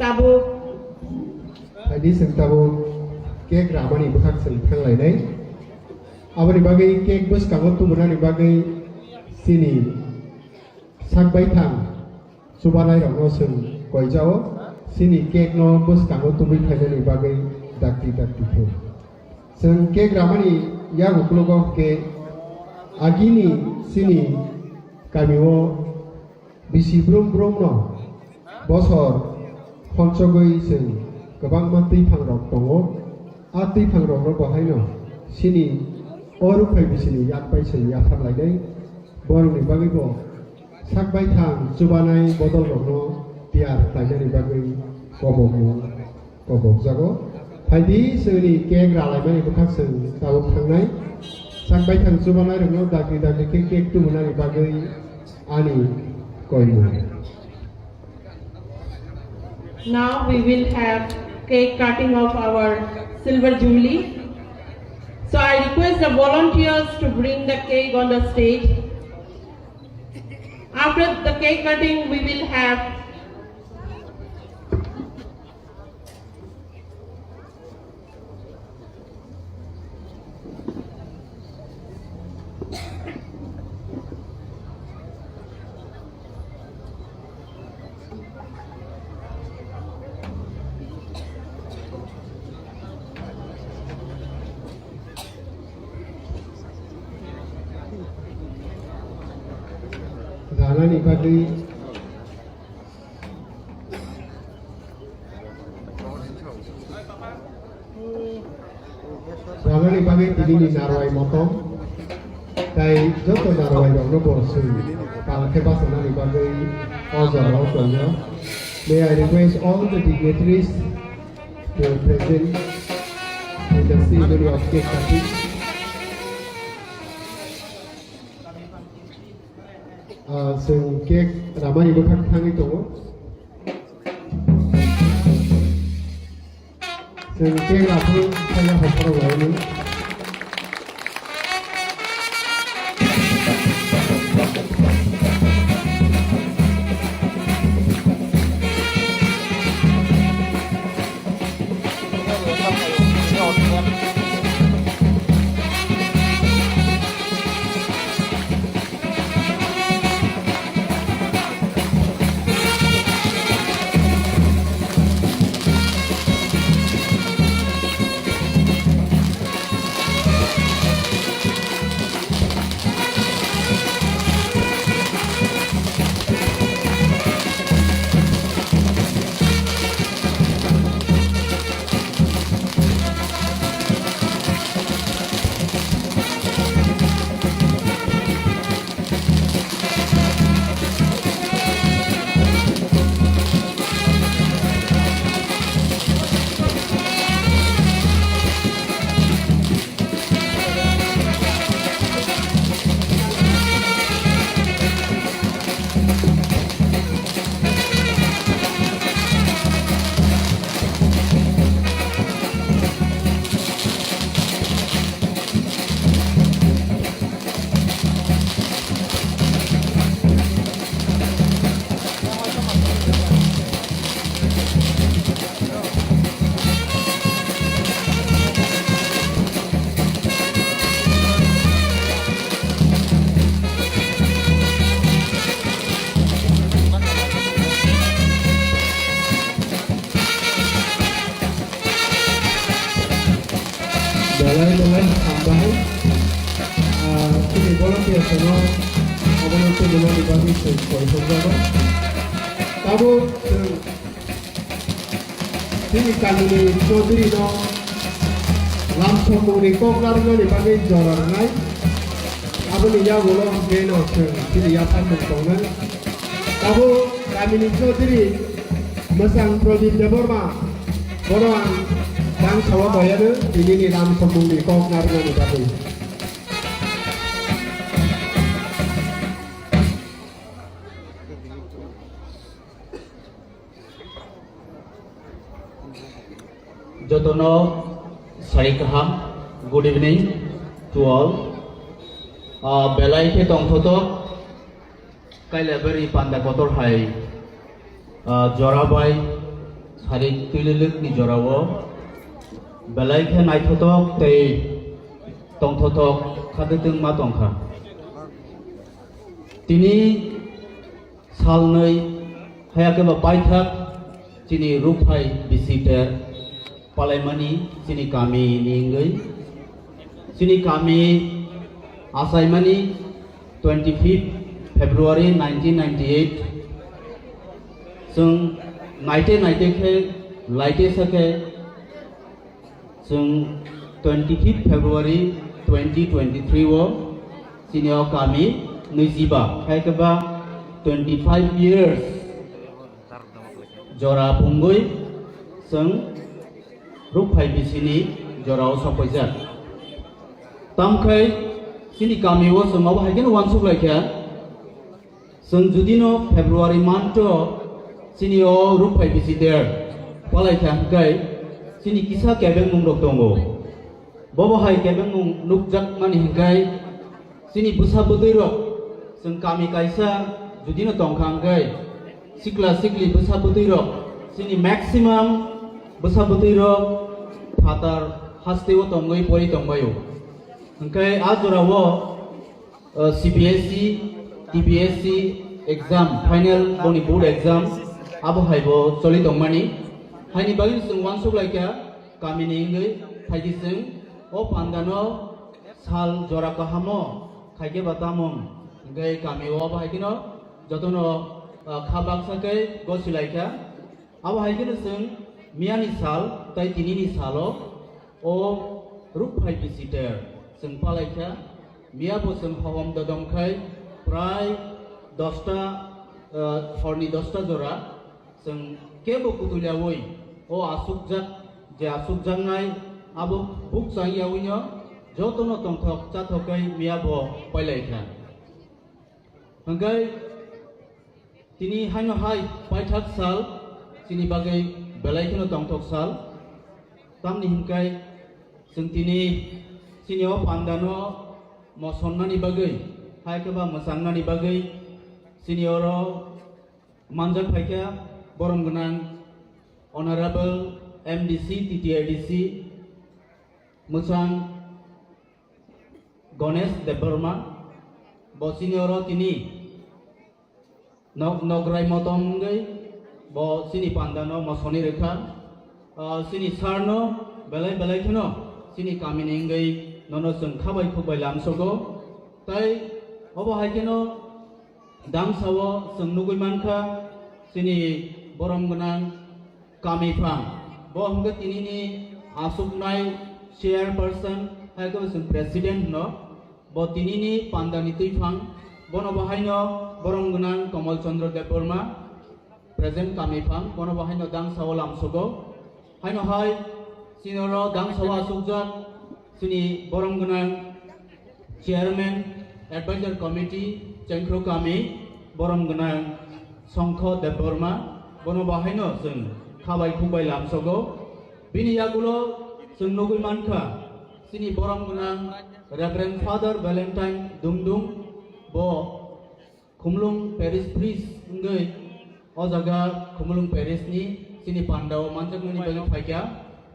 Tabuk. Tadi tabuk kek ramani bukan selipkan lainnya. Apa dibagai kek bus kamu tuh benar dibagai sini. Sak baitang subanai rong sen koi jauh sini kek no bus kamu tuh benar dibagai dakti tu. Sen kek ramani ya gukulugo ke agini sini kami wo bisi brum no bosor koncogai sen kebang mati pangrok tongo ati pangrok ro bahai no sini oru kai bisini yak pai sen yak pan lai dai borong ni bagi bo sak bai thang subanai bodol ro no tiar tai ni bagi kobok jago hai di seni kek ra lai mani bukan sen tahu thang nai sak bai thang subanai ro no dagi kek tu menari bagi ani koi mu. Now we will have cake cutting of our silver jubilee. So I request the volunteers to bring the cake on the stage. After the cake cutting, we will have Dana ni bagi tini ni narawai motong tai joto narawai dong no bosu kalau kebas ni bagi ojol ojolnya. May I request all the dignitaries to present in the ceremony of cake cutting. Sen kek ramai ibu kak tangi tongo. Sen kek rapu saya hopar lain. Dalai tambahan ini volunteer semua orang itu belum dibagi sesuai saja. Kamu ini kali ini Chaudhary no langsung muni koklar no dibagi jalan naik. Kamu ni ya belum geno sini ya pandang kongan. Kamu kami ini Chaudhary masang project deborma orang Bang sawa bayar ini ni ram sambung ni kok naruh ni bagus. Jotono sari kaham, good evening to all. Belai ke tong thoto kai leberi panda kotor hai Jorabai Sarik Tililuk ni Jorawo Belaikhe naithotok tei tongthotok khadutung ma tongkha Tini salnoi hayakeba paithak chini ruphai bisiter palaimani chini kami ningai chini kami asaimani 25th February 1998 Sung naite ke laite sake Sung 25th February 2023 wo senior kami Nusiba Haikaba 25 years Jora Punggui Sung Rupai Bisini Jora Usapoizat Tamkai Sini kami wo Sung Awa Haikin Wansuk Laikya Sung Judino February Manto Sini o Rupai Bisiter Palai Kai Sini kisah kebeng mung tongo Bobo hai kebeng mung nukjak mani hingkai Sini busa butuiro Sung kami kaisa Judino tongkang kai Sikla sikli busa butuiro Sini maximum busa butuiro Fatar hastewo tonggoi pori tongbayo Hingkai ajora wo CBSE TBSC exam final boni board exam abo haibo choli tongmani haini bagi sung wansuk laikya kami ningai thaiji sung o pandano sal jora kahamo khaige batamong ngai kami o abo haikino jotono khabak sakai gosi laikya abo haikino sung miani sal tai tinini salo o rupai visiter sung palaikya miabo sung hawam dodongkai Prai 10টা forni 10টা jora sung kebo kutulia woi o asukjak je asukjak nai abo buk sangia winyo jotono tongthok chathokai miabo pailaikha hanggai tini haino hai paithak sal sini bagai belaikino tongthok sal tamni hingkai sung tini sini o pandano mo sonnani bagai hai keba masangna ni bagai senioro manjak paikya borong gunang honorable MDC TTIDC musang Ganesh Deborma bo senioro tini nograi motom ngai bo sini pandano mosoni rekha sini sarno belai khino sini kamini ngai nono sung khabai khubai lamsogo tai obo haikeno dang sawo sung nugui manka sini borom gunang kami phang bo hangga tinini asuknai chairperson haiko sung president no bo tinini pandani tui phang bono bahaino borom gunang Kamal Chandra Deborma present kami phang bono bahaino dang sawo lamsogo haino hai sinoro dang sawo asukjak sini borom gunang chairman Advisor Committee Cengkro kami Borom Gunang Songkho Deborma Bono Bahaino Sung Khabai Khubai Lamsogo Bini Yagulo Sung Nugui Manka Sini Borom Gunang Reverend Father Valentine Dungdung Bo Khumlung Paris Priest Ngai Ojaga Khumlung Paris ni Sini Pandao Manjak Nuni Bagi Phaikya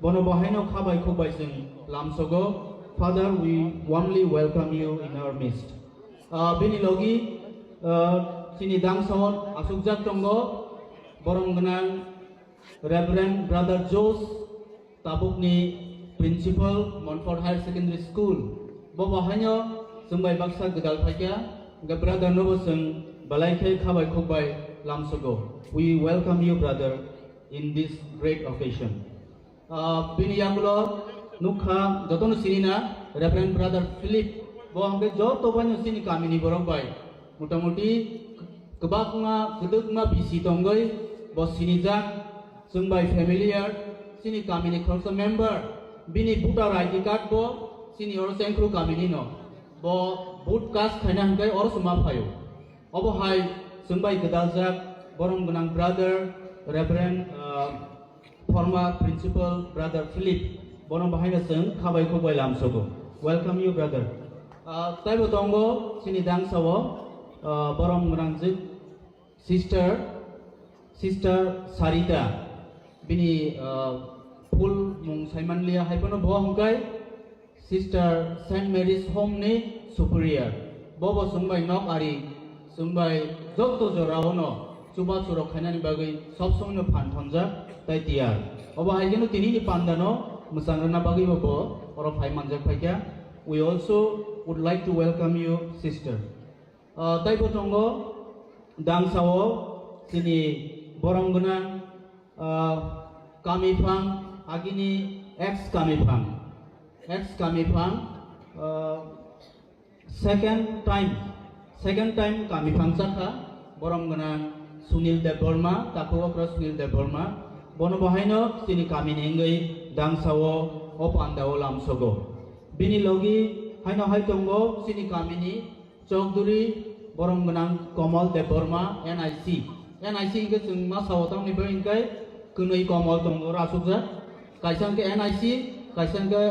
Bono Bahaino Khabai Khubai Sung Lamsogo Father, we warmly welcome you in our midst. Bini logi sini dangsawon asukjak tonggo borong gunang Reverend Brother Jos tabukni Principal Montfort Higher Secondary School bo bahanyo sumbai baksa gedal phaikya ga brother nobo sung balaikhai khabai khokbai lamsogo. We welcome you brother in this great occasion. Bini yagulo nukha jotono sinina Reverend Brother Philip bo hangge joto banyo sini kami ni borong bai motamuti kebakma kedukma bisi tonggoi bo sini jang sungbai familiar sini kami ni khorsa member bini buta ID card bo sini oro sengkru kami ni no bo boot cast khaina hangge oro suma phayo obo hai sungbai kedajak borong gunang brother Reverend former principal Brother Philip bono bahaina sung khabai khokbai lamsogo. Welcome you brother. Taibo tongo sini dang sawo borom gunang jik sister sister Sarita bini full mung Simon Lia haipono bo hongkai sister Saint Mary's Home ni superior bobo sungbai nok ari sungbai jokto joraono chuba churo khainani bagai sob songno phan thonja tai tiar oba haigeno tini ni pandano musangrana bagai bobo oro phai manjak phaikya. We also would like to welcome you sister. Tai botongo dangsao sini boronggunang kamifang agini ex kamifang second time kamifang saka boronggunang Sunil Deborma taku okra Sunil Deborma bono bahaino sini kaminengei dangsao opandao lamsogo bini logi haino haitongo sini kamini Chokduri boronggunang Komal Deborma NIC ke जों मा सावताव निबो इंkai kunui Komal tongo rasukja kaisang ke NIC kaisang ke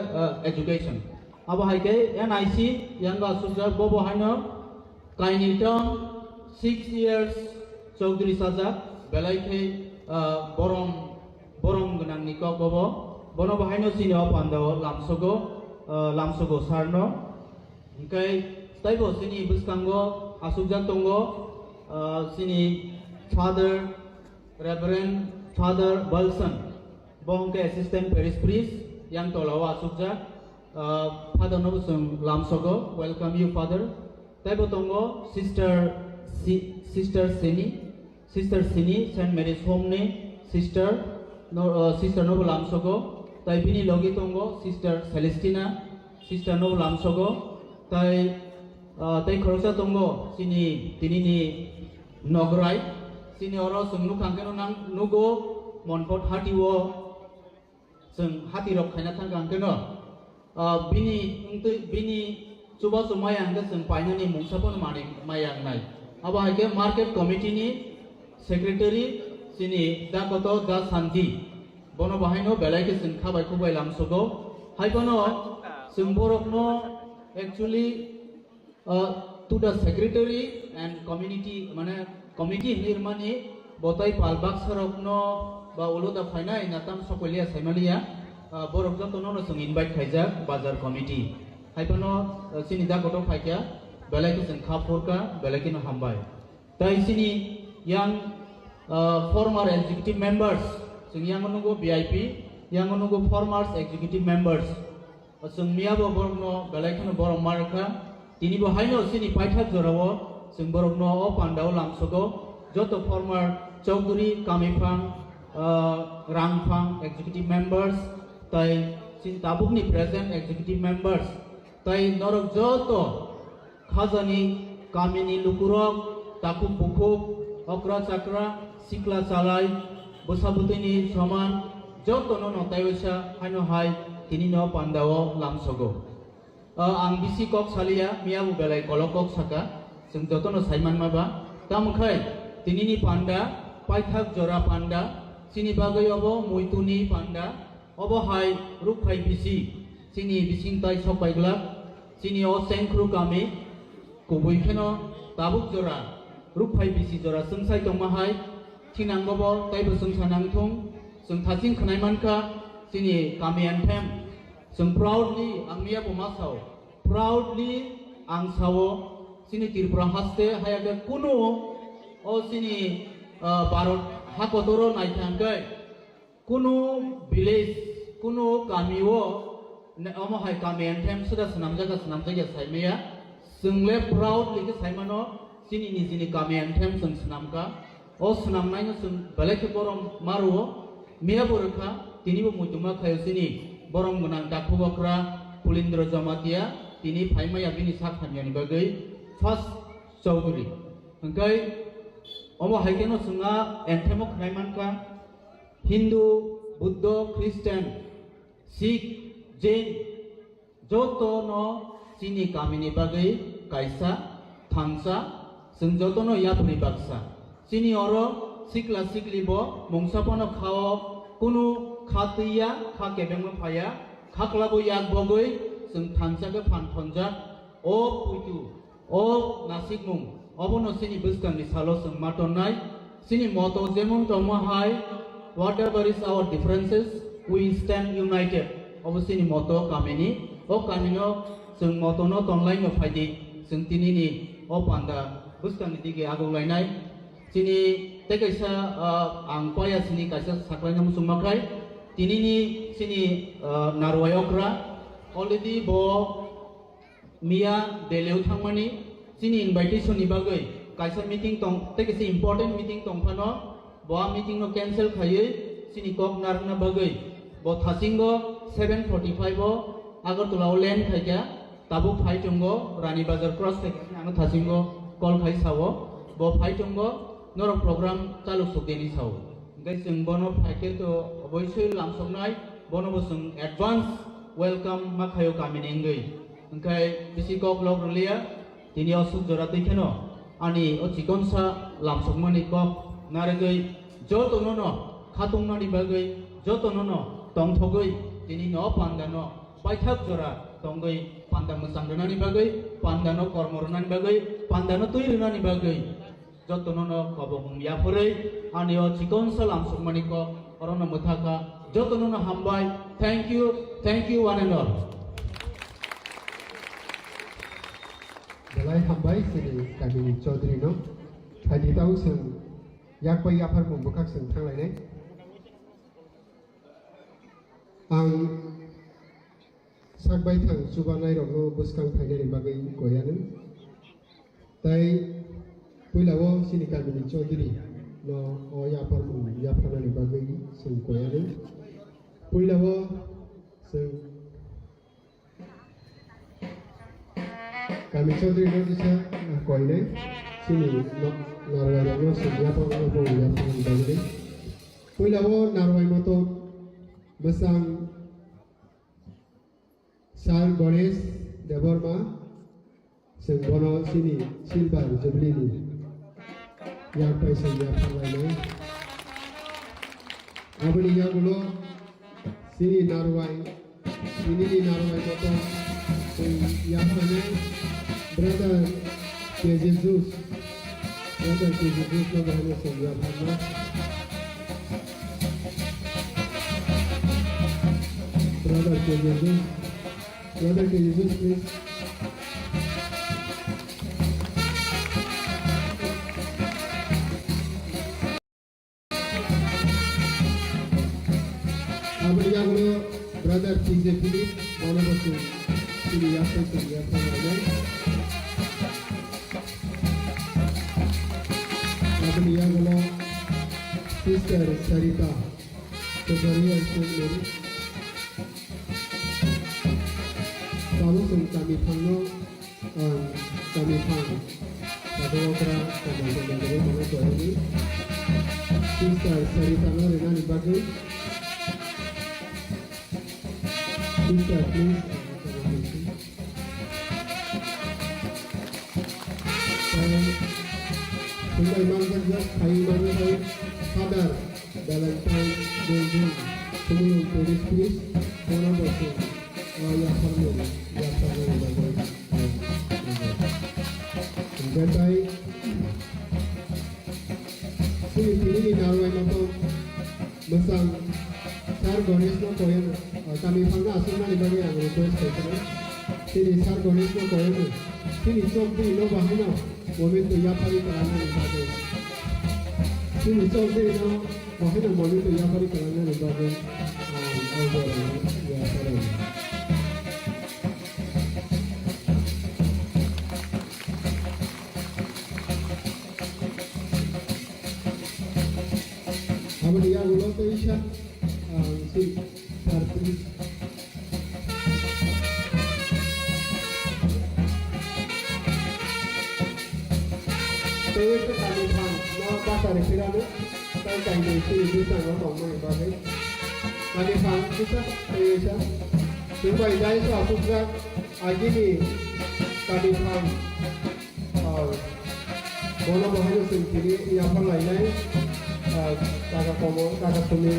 education abo haike NIC yang ga sukja bobo haino kaini tong 6 years Chokduri sajak belai ke boronggunang niko bobo bono bahaino sini opandao lamsogo sarno ingkai taibo sini buskango asukja tongo sini Reverend Father Balson bohongke assistant parish priest yang tolawa asukja Father Nobusung lamsogo welcome you Father taibo tongo sister Sini Saint Mary's Home ni sister Nobu lamsogo tai bini logi tongo sister Celestina sister Nobu lamsogo tai khorsa tongo sini tinini Nograi sini oro sungnu kangkeno nang nugo monpot hatiwo sung hati rok khaina thang kangkeno bini chuba sumayang ga sung painani mungsapon mayang nai aba haike market committee ni secretary sini dakoto da santi bono bahaino belai ke sung khabai khubai lamsogo haibono sung borokno actually to the secretary and community committee nirmani botai palbak sarokno ba uluda phainai natam sokolia saimalia borok jotono no sung invite khaijak bazar committee haibono sini da goto phaikya belai ke sung khapurka belai ke no hambai tai sini yang former executive members sung yang nugo VIP yang nugo former executive members sung miabo borokno belai ke no borok marka tini bo haino sini paithak jorawo sung borokno o pandao lamsogo joto former Chokduri Kamifang Rangphang executive members tai sin tabukni present executive members tai norok joto khazani kamini lukurok taku bukuk okra chakra sikla chalai bosabutini saman joto no tayosa haino hai tini no pandao lamsogo ang bisi kok salia miabu belai kolokok saka sung jotono saiman maba tamkhai tinini panda paithak jora panda sini bagai obo muituni panda obo hai rukhai bisi sini bising tai sokbaigla sini o sengkru kami kubui kheno tabuk jora rukhai bisi jora sungsai tongmahai tinanggobo taibo sungsanang thung sung thaching khnai manka sini kami anthem sung proudly angmia bumasau proudly ang sawo sini Tripura haste hayaga kuno o sini Bharat hakotoro naithangkai kuno village kuno kamiwo omo hai kami anthem sudah senamjaga saimaya sungle proudly ke saimano sini ni sini kami anthem sung senamka o senamnai no sung balake borom maruo mia borokha tinibo muituma khayo sini borong gunang dakubokra Pulindra Jamatia tini phaimaya bini sakhaniani bagai first Chowdhury engkai omo haikeno sunga enthemok naimanka Hindu Buddha Christian Sikh Jain joto no sini kamini bagai kaisa thangsa sung joto no yapuri baksa sini oro sikla siklibo mungsapono khao kunu khatiya kha kebengmo phaya khaklabo yak bogoi sung thangsa ke phan thonja o puitu o nasikmung obono sini buskan ni salo sung matonai sini motto jemon tomo hai whatever is our differences we stand united obo sini motto kamini o kamino sung motto no tonglai no phaidi sung tinini o panda buskani dige agulainai sini tekaisa ang koya sini kaisa saklai nam sumakai tinini sini narwai okra already bo mia deleu thangmani sini invitation ni bagai kaisa meeting tong tekaisa important meeting tong phano bo meeting no cancel khaye sini kok narna bagai bo thasingo 7:45 o agartala land khaija tabu phai chongo rani bazar cross theke ano thasingo call khai sawo bo phai chongo norok program chalu sukdeni sawo gai sung bono phaike to oboisoi lamsoknai bono bo sung advance welcome makhayo kaminengai engkai bisi kok log rulia tini osuk jora tikeno ani o chikonsa lamsokmani kok naregai jotonono khatungna ni bagai jotonono tongthogoi tini no pandano paithak jora tongai panda musangdana ni bagai pandano kormorona ni bagai pandano tuiruna ni bagai jotonono kobong ya purei ani o chikonsa lamsokmani kok orono muthaka jotonono hambai thank you one and all. Dalai hambai sini kami Chaudhary no thadi tau sung yak pai aphar mung bukak sung thanglai nei ang sakbai thang subanai rok no buskang thainai ni bagai goyanu tai puilao sini kami Chaudhary no o yapar mung yapana ni bagai sung goyanu puilao sung kami Chaudhary no bisa koine sini no narwai no sedia pa no bo ya pa ni bagre puilao narwai moto masang sar Ganesh Deborma sengbono sini silver jubilee ni yang paisa ya pa lai abani ya gulo sini narwai moto yang mana brother Jesus no bahane sedia bhagna brother Jesus please abani ya gulo brother Philip bono bosu sini ya pa sedia bhagna abani ya gulo sister Sarita to bariya sini kamu sung kami phangno kami phang pada okra kami mana tu ini sister Sarita no rena ni bagai sister please sungguh imam kerja kayu mana kayu sadar dalam time building sebelum please mana bosu ya perlu bagai Gatai sini narwai moto masang sar Ganesh no koyen kami phangna asuna ni bagi ang request kaitan sini sar Ganesh no koyen sini chokdi no bahana momento ya pari karana ni bagai sini chokdi no bahana momento ya pari karana ni bagai ya pari abani ya gulo to isha si sarpris Tewe kami phang no pasar pirano tai kai ni si bisa no tong mai ba dei kami phang bisa tewe sa sing bai dai sa pusra agi ni kami phang bono bahaya sing kiri ya phang lai nai kakak komong kakak seni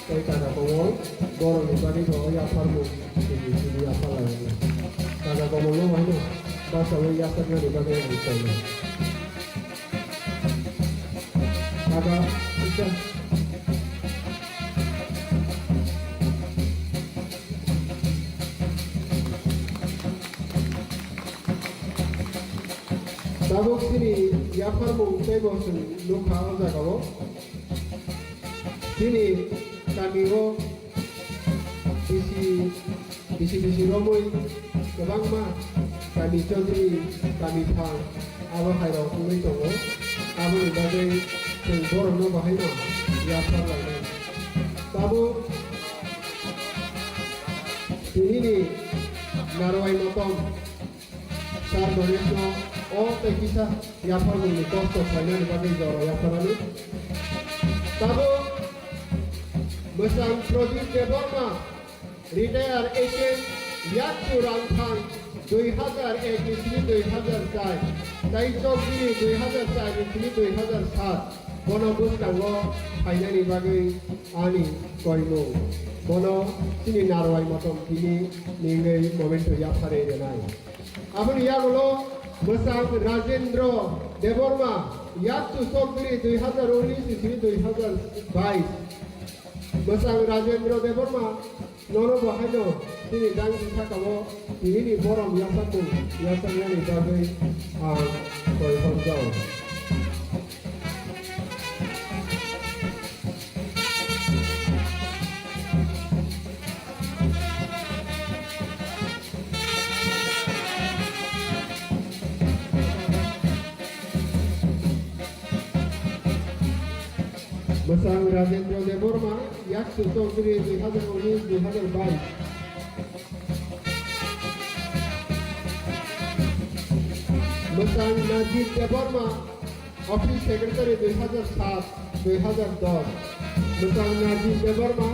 kai kakak komong borong ni bagi do ya farmu sini apa lai kakak komong no mana bahasa lo ya sarna ni bagi ni sai Agak bisa. Tabuk sini yapar mung tebo sun luka oza kawo. Sini kami go bisi romoi kebang ma kami Chaudhry kami Phang abo hairo ungui tongo abo ni bagai जों बर'नो बाहायना yapar लायनाय tabuk दिनैनि नारवाय mutton सार गणेशनो o teh kisah yapar mung kosto खालायनानै बागै जरा yaparani tabuk Mesang Produce Deborma Retire Agent Yaksu Rangthang 2001-2004 Tai Chaudhry 2004-2007 Bono Buskango Hainani Bagai Ani Koimo Bono Sini Narwai Matom Kini Ningai Momento Yapare Denai Abun Yagulo Mesang Rajendra Deborma Yaksu Chaudhry 2019-2022 Mesang Rajendra Deborma Nono Bahano Sini Dang Sakawo Ini Borom Yasaku Yasanyani Bagai Koi Honjau Mesang Rajendra Deborma Yaksu Chaudhry 2019-2022 Mesang Najib Deborma Office Secretary 2007-2010 Mesang Najib Deborma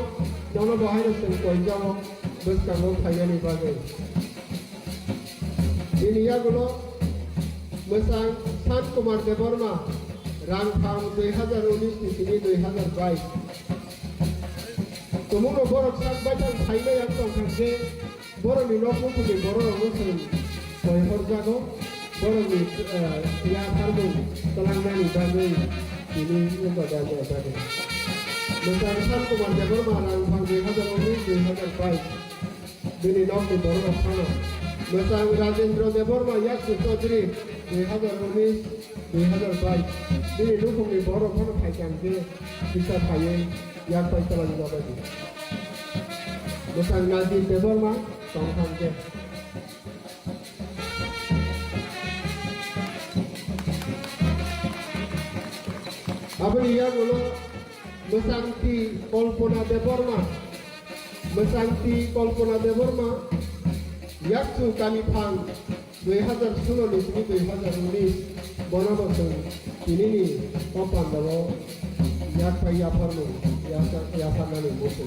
Nono Bahaya Sen Koijawo Beskango Khayani Bagai Ini Yagulo Mesang Sant Kumar Deborma Rangthang 2019-2022 Tumuno borok sak bajang thaina yak tong khangse boroni nokku kuli borok musun koi horjago boroni ya karbu telangnani bagai ini lembaga bagai Mesang Sant Kumar Deborma Rangthang 2019-2022 bini nokku borok khana Mesang Rajendra Deborma Yaksu Chaudhry 2019-2022 Ini dukung di borok kono kaitan ke bisa kaya yang kau telan juga di. Mesang Najib Deborma tongkang ke. Apa dia dulu Mesang Ti Kolpona Deborma Yaksu kami Phang 2016-2019 Bonabosun ini nih papan dawo yapar lu yapar nani musuh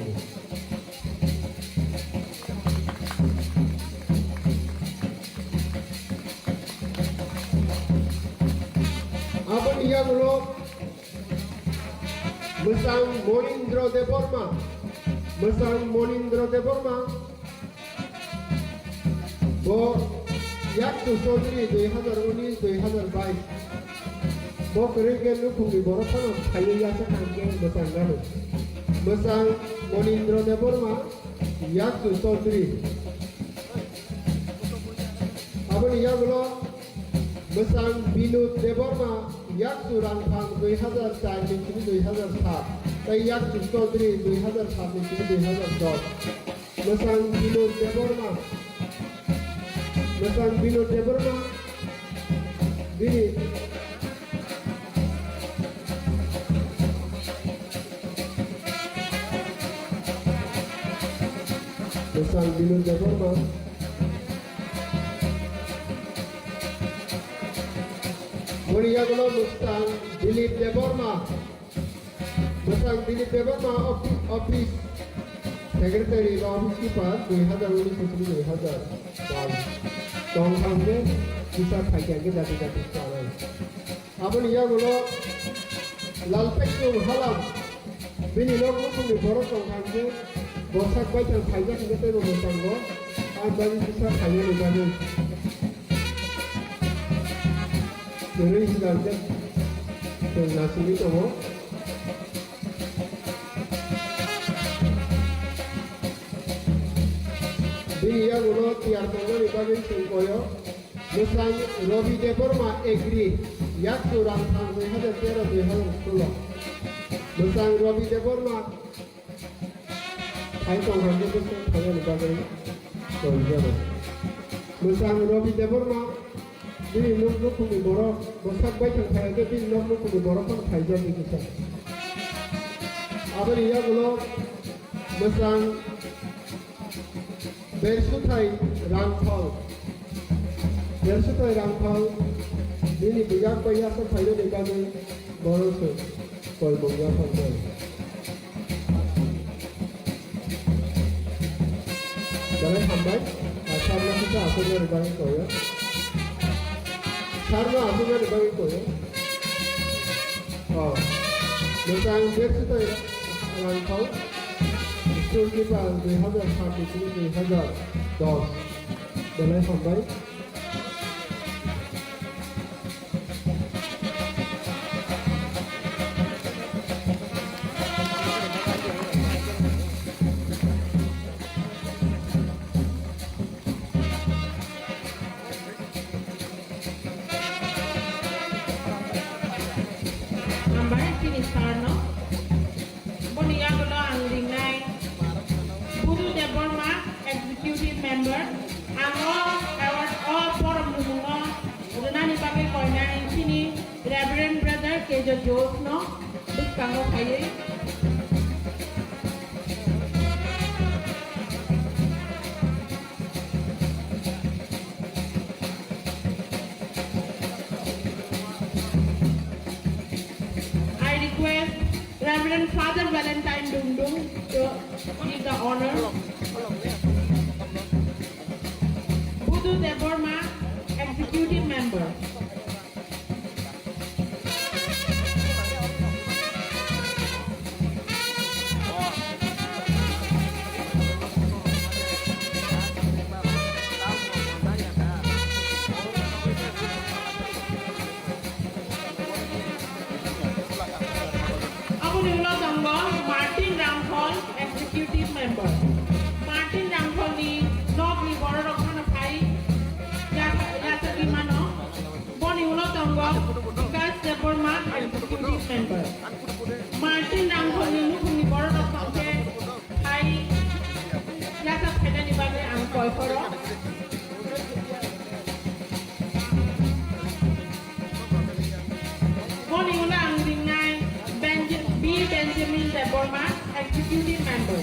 apa dia dulu Mesang Monindra Deborma Bo Yaksu Chaudhry 2019-2022 Bo kerja lukung di borok kono kaya yasa kangke Mesang Ganu Mesang Monindra Deborma Yaksu Chaudhry apa ni ya bolo Mesang Binut Deborma Yaksu Rangthang 2004-2007 Tai Yaksu Chaudhry 2007-2010 Mesang Binut Deborma Bini Mesang Binut Deborma Mulia Golo Mesang Dilip Deborma Office Secretary Office Keeper 2019-2022 Tongkangnya bisa kaitan ke dati-dati sekarang. Apa ni ya golo lalpek tu halam bini log lukung di borok tongkangnya bosak baca kaitan kita tu tonggo abang bisa kaitan di mana. Jadi sekarang tu nasi ni tu Bini ya ulo tiar tongol ibagi singkoyo. Musang Robi Deborma agree. Yak surang tang 2013-2010. Musang Robi Deborma. Hai tongkol itu saya ibagi. Singkoyo. Musang Robi Deborma. Bini nuk kuni borok. Bosak baik yang saya itu bini nuk kuni borok kan kaya jadi kita. Abang ya ulo. Musang Bersutai Rangkal Bersutai Rangkal Ini biyak bayar sepaya dikali boros kol bunga pantai. Jangan hambat, sarna kita aku yang dibagi koyo. Sarna aku yang dibagi koyo. Oh, Musang Bersutai Rangkal School kita 2001-2010 Balai Hambai. Hambai kini sarno. Boniya gulo ang lingnay. Budu Deborma, executive member, ang all forum lumungo, udunani bagay ko na sini Reverend Brother Kejo Jose no, bus kango kayo. I request Reverend Father Valentine Dungdung to give the honor. Budu Deborma, executive member. Aku diulang tanggal Martin Ramphal, executive member. Martin Ramphal ni nog ni borok kana pai ya sa gimana? Boni ulang tanggal Gas Deborma, executive member. Martin Ramphal ni nuk ni borok kana pai ya sa pheda ni bagay ang koi koro. Boni ulang dingai Benjamin Deborma, executive member.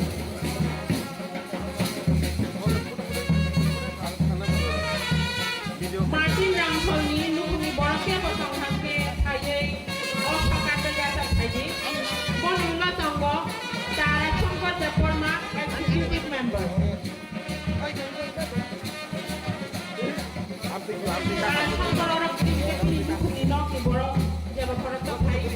Martin Ramphal ni nukuni boroknya potong hake ayai oh pakata jasa ayai. Boni ulah tanggo Tara Chongko Deborma, executive member. Tara Chongko lorok di nukuni nok di borok jaba porotok ayai.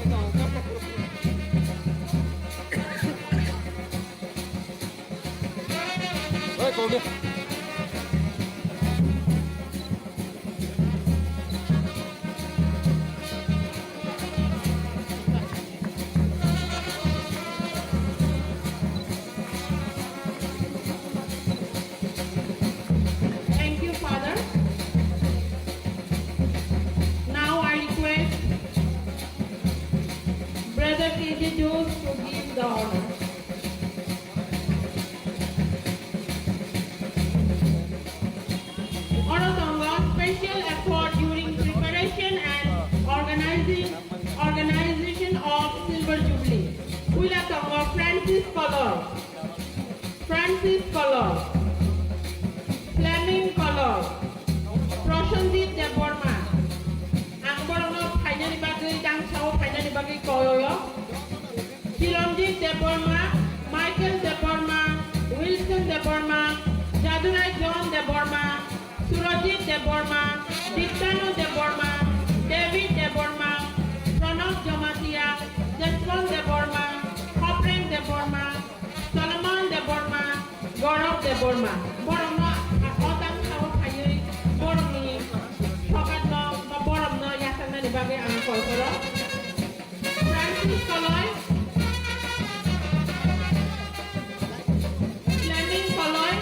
Thank you, Father. Now I request Brother KJ Jose to give the honor. Special effort during preparation and organization of Silver Jubilee. Wila Tongo Francis Color, Fleming Color, Proshanjit Deborma. Ang borong kanya ni bagay jang sao kanya ni bagay koyo. Chilonjit Deborma, Michael Deborma, Wilson Deborma, Jadurai John Deborma, Surajit Deborma, Diktano Deborma, David Deborma, Pranav Jamatia, Jaswant Deborma, Hopreng Deborma, Solomon Deborma, Gaurav Deborma. Borong no otang sao kayoy borong ni sokat no borong no yasan na ni bagay ang kolkoro. Francis Koloy, Fleming Koloy,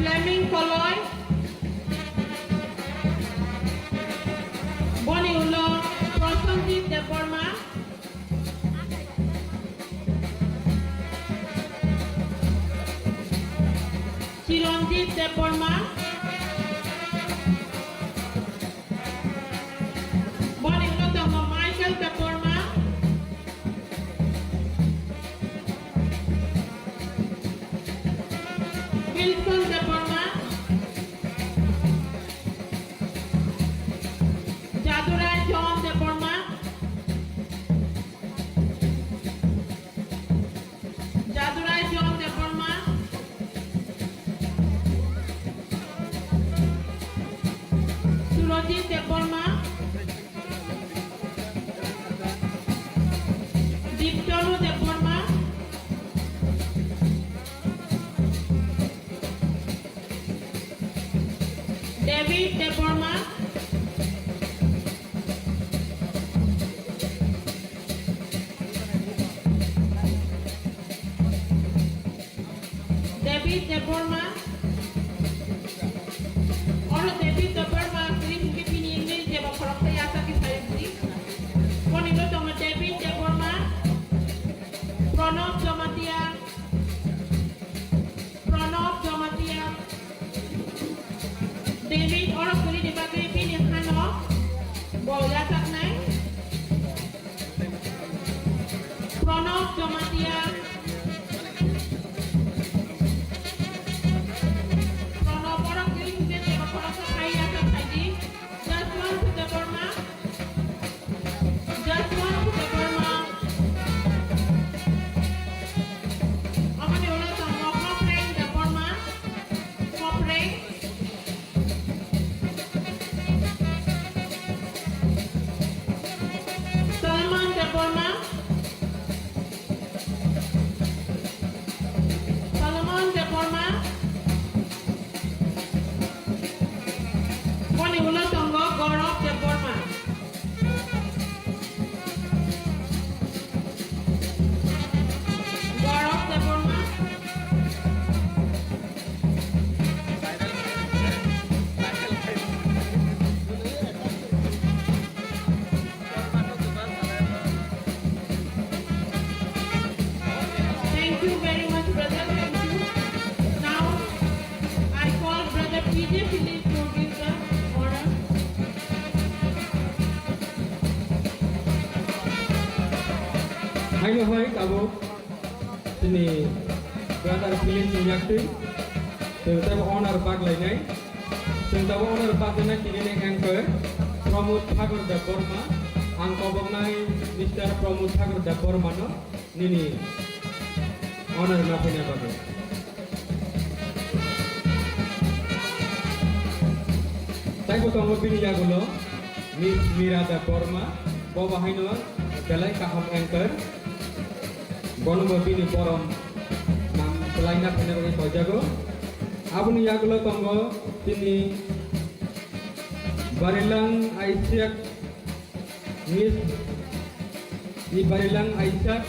Fleming Koloy, Boni Ulo, Prosenjit Deborma, Chironjit Deborma, Boni Ulo Tongo Michael Deborma, Wilson Deborma, Jadurai John Deborma, Jadurai John Deborma, Surojit Deborma, Diptonu Deborma, David Deborma, David Deborma, Olo David Deborma, Kiri Buki Pini Ingil, Jeba Korok Sayasa Kisaya Budi, Konilo Tonga David Deborma, Pranab Jamatia, David Olo Kiri Dibagi Pini Hano, Boya Taknai, Pranab Jamatia, Pranab Olo Kiri Buki Jeba Korok Sayasa Kaidi, Jaswan Deborma, Amani Olo Tonga Kopreng Deborma, Kopreng, Salman Deborma, Salman Deborma, Boni Ulo Tongo Gaurav Deborma, Gaurav Deborma, Thank you very much, brother. Thank you. Now, I call brother PJ Philip to give the order. Hai hai kamu sini brother Philip Sunyakti Sengtawa honor bag lainai Sengtawa honor bag lainai kini anchor Pramod Thakur Deborma Angko Bongnai Mr. Pramod Thakur Deborma no Nini honor na punya bagus Saya kamu pilih ya gulo Miss Mira Deborma Bawa haino Belai kaham anchor Bono bini borom Nam selain nak punya bagai sojago Abu ni ya gulo tonggo Sini Barilang Aisyah Miss Di Barilang Aisyah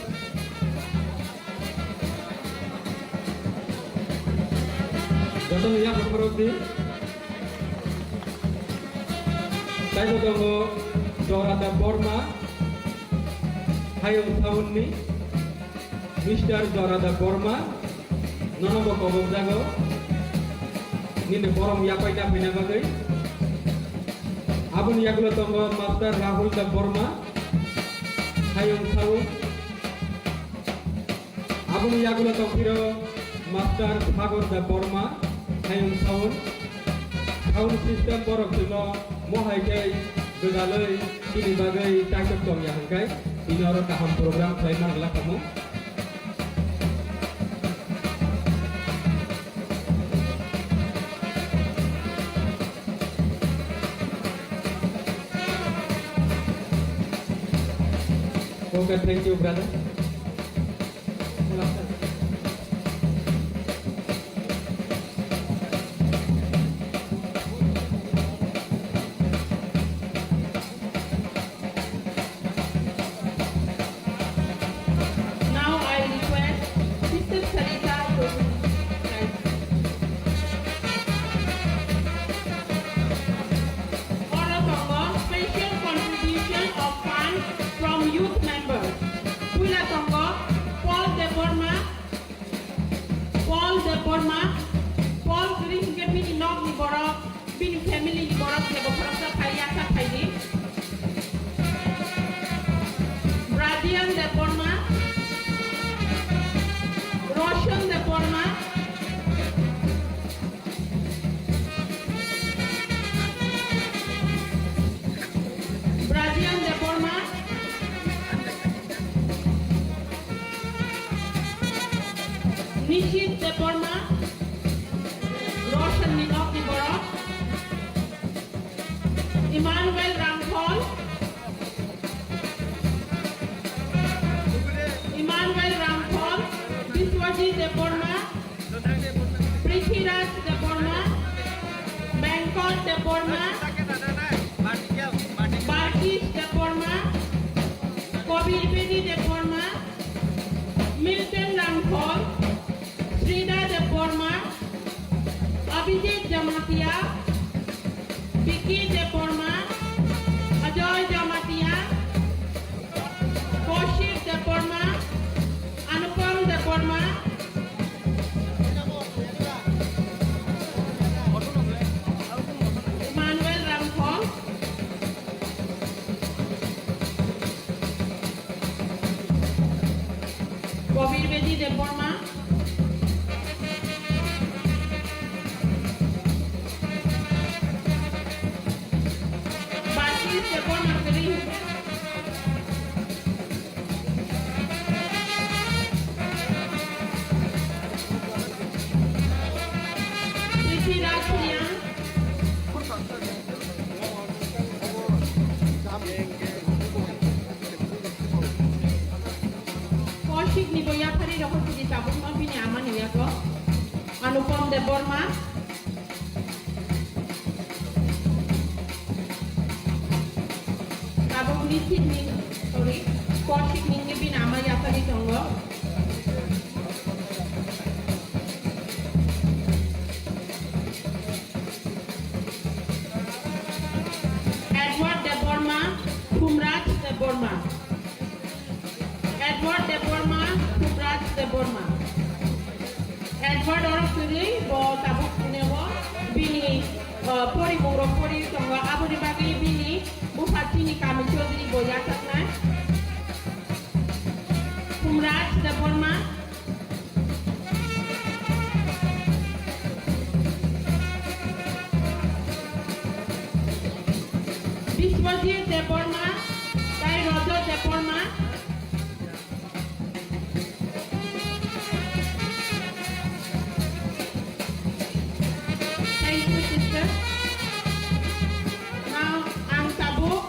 Jatuh ni ya berperoti Saya tunggu Dora Deborma Hayong tahun ni Mr. Dora Deborma Nono boko jago Ini forum yapai na pinabagai Abun yagulo tunggu Master Rahul Deborma Hayong tahun Abun yagulo tunggu Master Thakur Deborma Hayong tahun Tahun sistem borok dulu Mohai kai Begalai Kini bagai Takut tong yang kai Ini orang kaham program Saya adalah kamu Okay, thank you brother Now I request Sister Sarita to Nishit Deborma, Roshan Ninok Diborok, Emmanuel Ramphol, Biswajit Deborma, Prithviraj Deborma, Bangkok Deborma, Balkis Deborma, Kobir Bedi Deborma, Milton Ramphol, Srida Deborma, Abhijit Jamatia, Vicky Deborma, Ajoy Jamatia, Kaushik Deborma, Anupam Deborma, Emmanuel Ramphol, Kobir Bedi Deborma, Balkis Deborma Kering, Prithviraj Priyan, Kaushik Niboya Khari Rokho Sidi Tabuk Mapini Aman Yako, Anupam Deborma, Tabuk Nishit Kaushik Ningibin Ama Yakari Tongo, Edward Deborma, Kumraj Deborma, Edward Deborma, Kumraj Deborma, Edward orang sini bawa tabuk punewa bini pori muro pori tonga abu di bagi bini bupati ni kami Chaudhry boya takna Kumraj Deborma, Biswajit Deborma, Tai Rojo Deborma, thank you sister. Now ang tabuk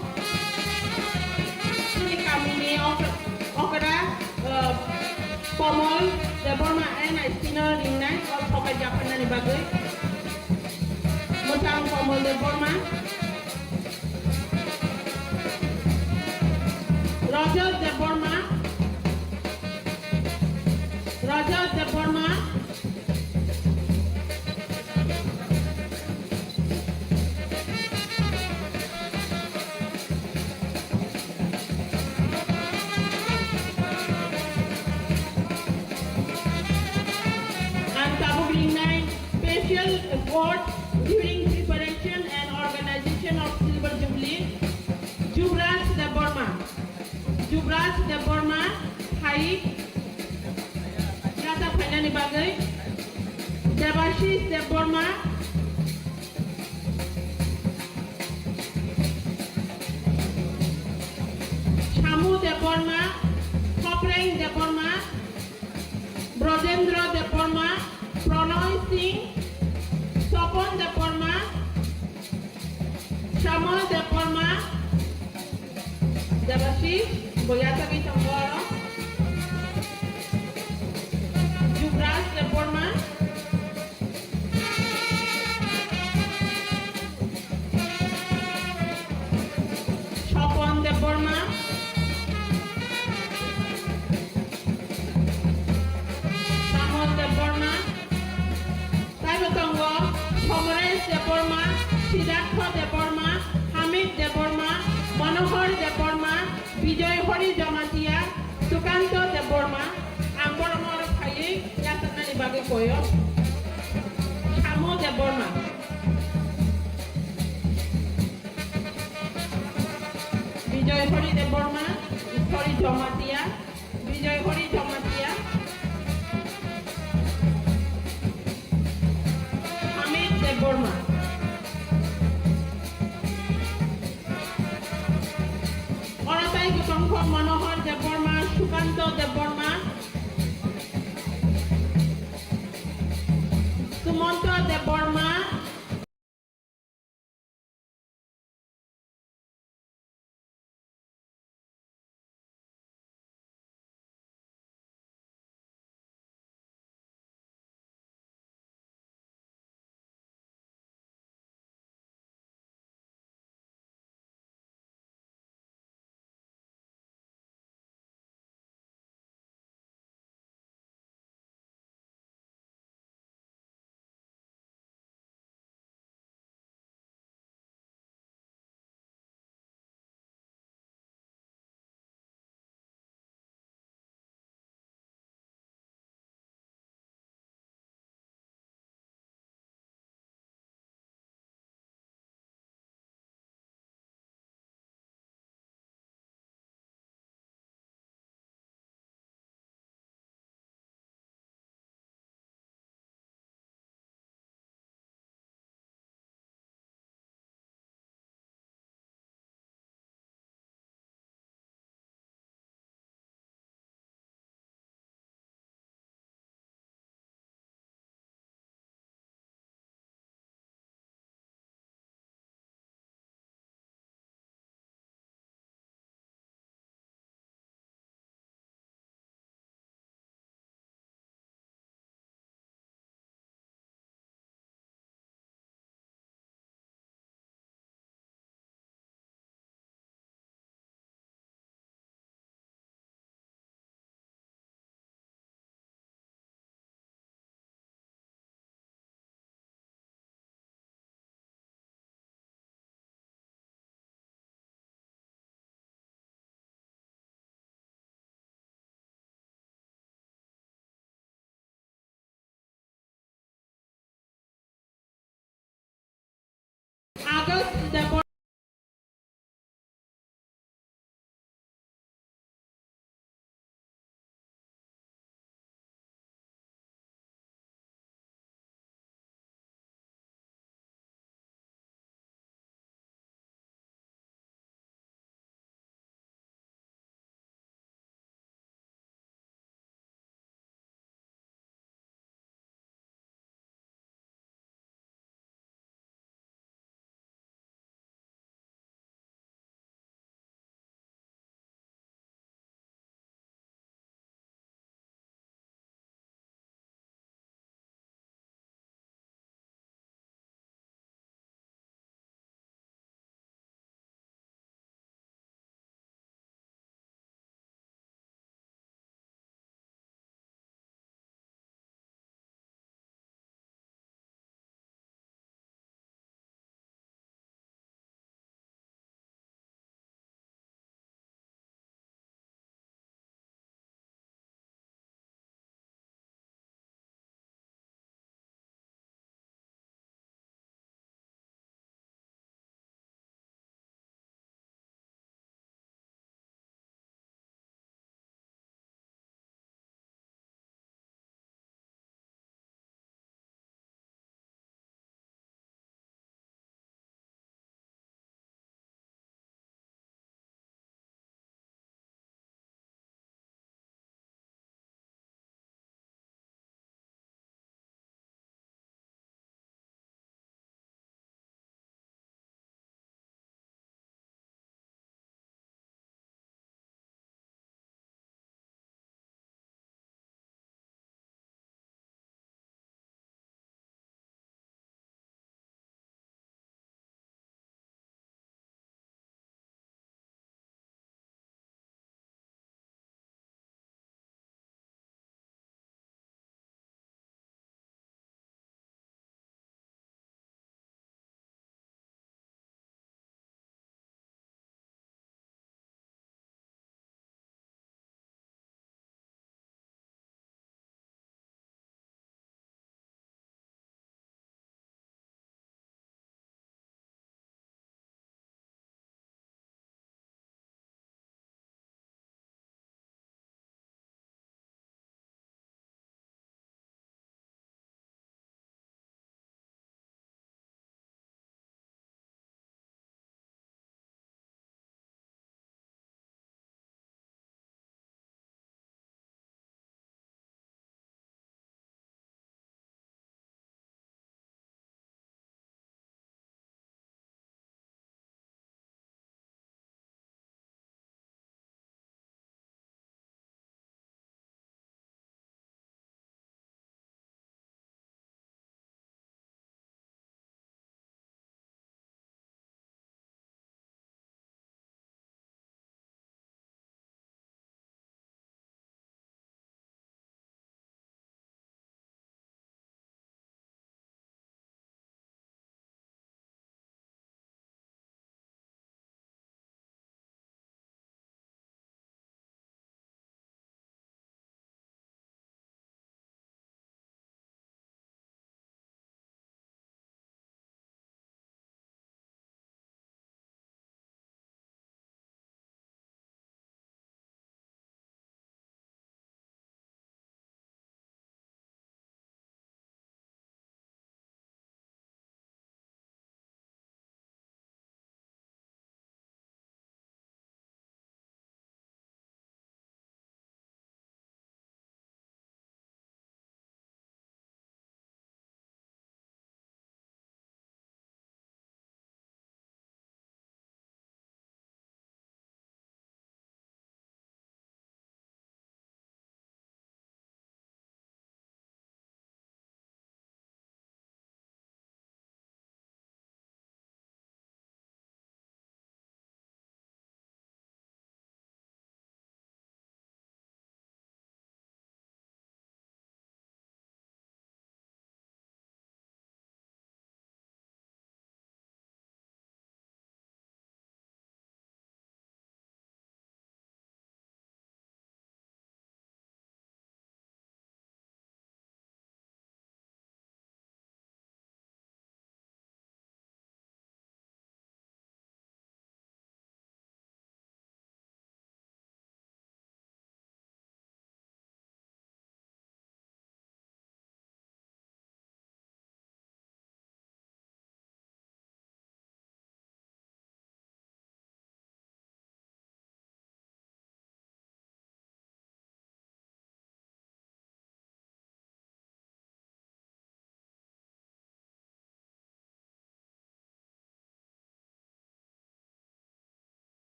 ini kami ni okra Pomol Deborma and Spinal Ringnai or Poka Japan ni bagai Mutang Pomol Deborma, Roger Deborma, and Tabuk Ringnai special award during preparation and organization of Silver Jubilee, Jubraj Deborma, Hai, Rata Panyani Bagai, Devashis Deborma, Shamu Deborma, Kopreng Deborma, Brojendra Deborma, Pranoy Singh, Sopon Deborma, Shamal Deborma, Devashis, Boyata Vitambora, Jubraj Deborma, Sopon Deborma, Shamal Deborma, Taibatongo, Pomerance Deborma, Siddhartha Deborma, Hamid Deborma, Manohar Deborma, Vijay Hori Jamatia, Sukanto Deborma, Amboromor Paye, Yatana Nibagi Koyo, Shamu Deborma, Vijay Hori Deborma, Hori Jamatia, Vijay Hori Jamatia, Hamid Deborma, Oratai Gutongko Manohar Deborma, Sukanto Deborma, Agus Deborah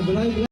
belai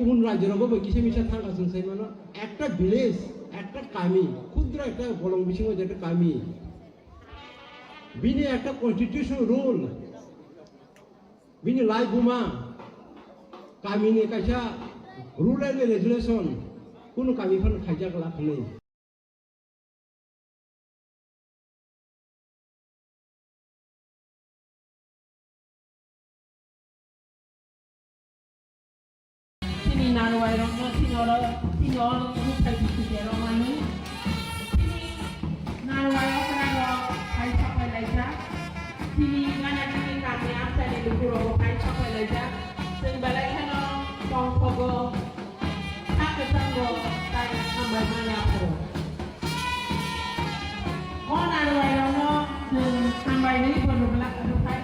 কোন রাজ্যের গো কিসে মিশা থাকা সেই মানে একটা village একটা কামি ক্ষুদ্র একটা বলং বিশিং একটা কামি বিনি একটা কনস্টিটিউশন রুল বিনি লাই বুমা কামিনি কাইসা রুল এন্ড রেগুলেশন কোনো কামিফান খাইজাক লাভ নেই Sini narwai rono sini orang rupai bisi dia romani. Sini narwai orang kai capai leja. Sini ngana kini kami asal di lukuro kai capai leja. Sini balai kena kong kogo tak ketanggo kai ambai mana aku. Oh narwai rono ambai ni perlu belak rupai.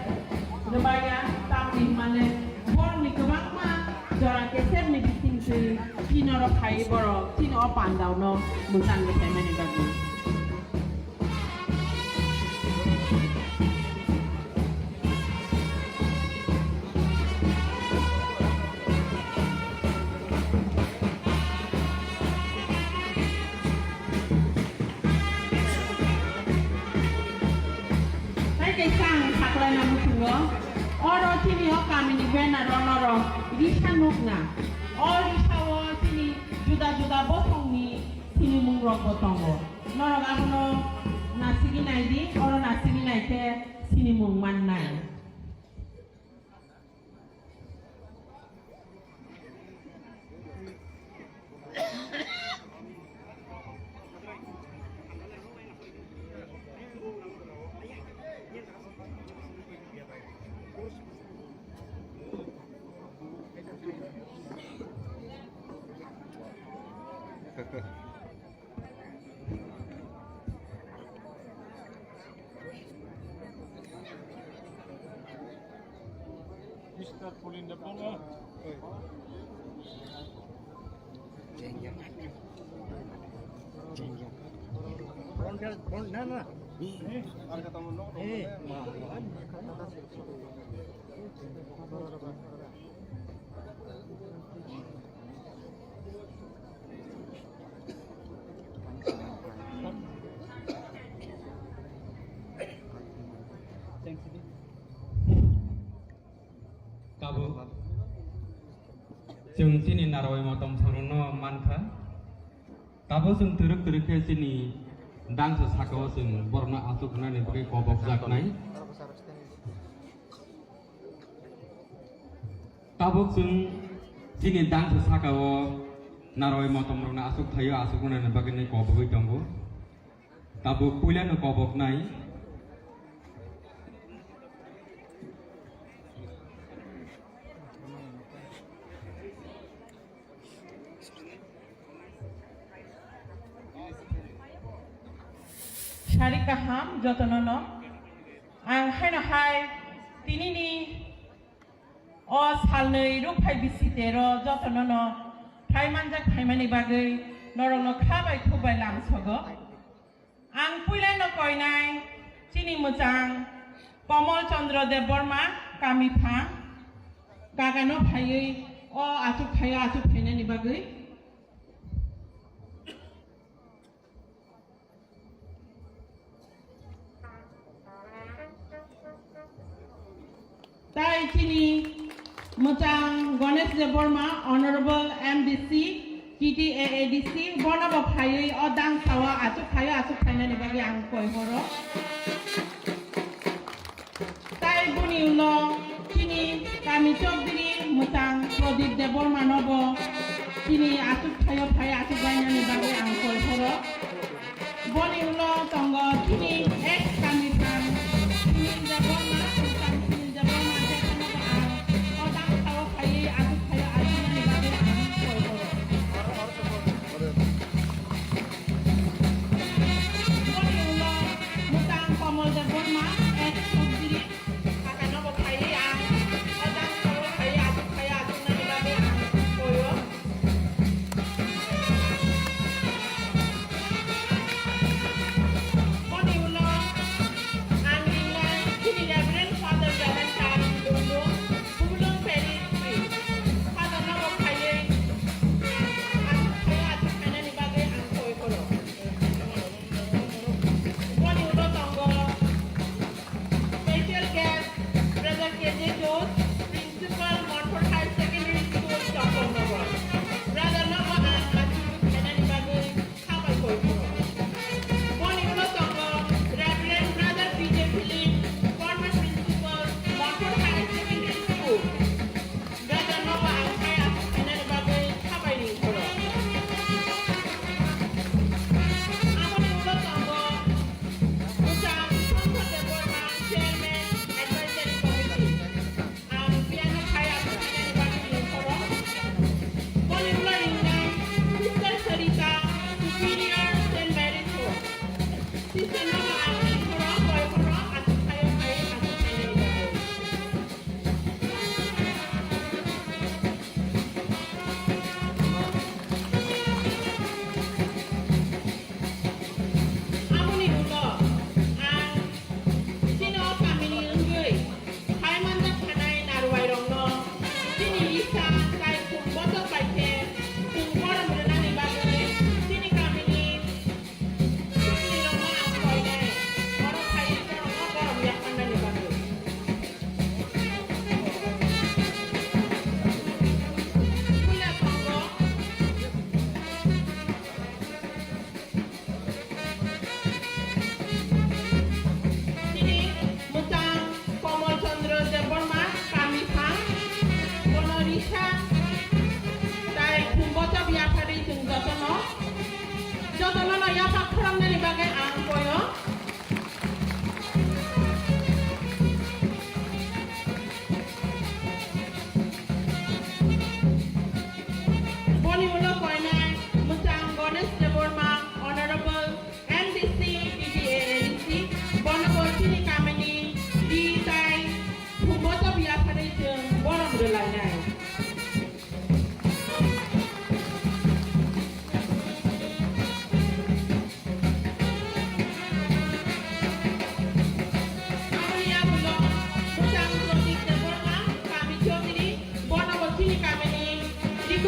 Rubaya tapi mana bor ni kemang mah. Jora keser ni bising se kino ro khai boro kino o pandau no mutan ke tema ni bagu. Hai ke sang hakla na mutungo. Oro kini o kami ni bena ro Risha nukna, all Risha wo sini juda botong ni sini mungrok botong wo. Norok abuno nasigi naidi, oro nasigi naike sini mungman nai. Mr. Pulinda Ponga. Kabu, jeng sini narawai motom saruno manka. Kabu jeng teruk ke sini dang sesakawa jeng borna asuk nani pakai kobok jak nai. Kabu jeng sini dang sesakawa narawai motom rona asuk thayo asuk nani pakai ni kobok janggo. Kabu kuliah kobok nai. Syari kaham jotonono ang hai na hai tinini o salnei rupai bisitero jotonono thai manjak thai mani bagai norono khabai khubai lamsogo ang puilai no koinai chini mujang Komol Chandra Deborma kami pha kagano phai o atuk phai ni bagai Tai Chini Mutang Ganesh Deborma, Honorable MDC, TTAADC, Bonaba Phayi, Odang Sawa, Atuk Phayna ni bagi ang koi horo. Tai Buni Ulo, Chini Kami Chokdiri, Mutang Prodip Deborma Nobo, Chini Atuk Phaya ni bagi ang koi horo. Boni Ulo Tongo, Chini ex Kami Phan, Chini Deborma, Angling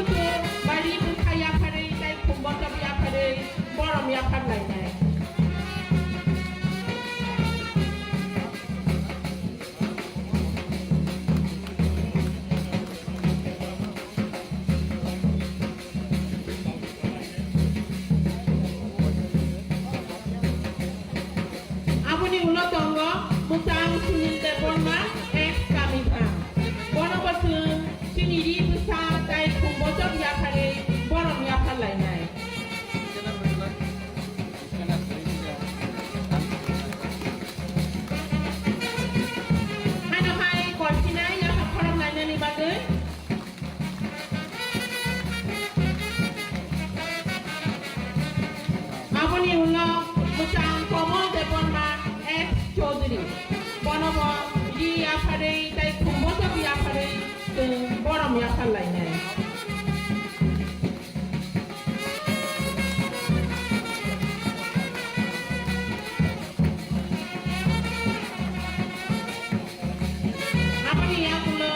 suku bari bukaya pare dai kumbota biya pare borom ya pan lai nai. Abuni ulo tongo mutang sunil de bonma ex kami pang. Bono batu siniri busa dai kumbota biya pare borom ya pan lai nai. Hana hai kortina ya kaparam lai nai bagai. Abuni ulo mutang komo de bonma ex Chaudhary. Bono bo di ya pare dai kumbota biya pare borom ya pan lai nai. Abuni ya ulo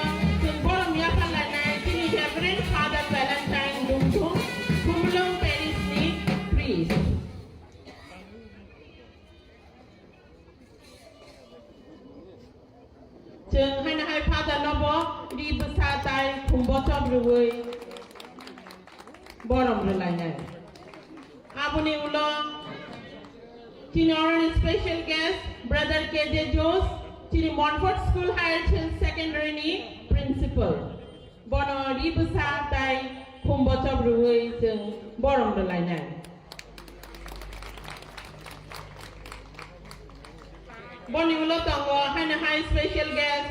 borom ya pan lai nai tini Reverend Father Valentine Dumtum Kumlong Paris ni priest. Chừng hai na hai Father Lobo di besar tai kumbocha berui borom relai nai. Abuni ulo tini orang special guest Brother KJ Jose tini Montfort School Higher Hill Secondary ni principal. Bono di besar tai kumbocha berui chừng borom relai nai. Boni ulo tongo hana high special guest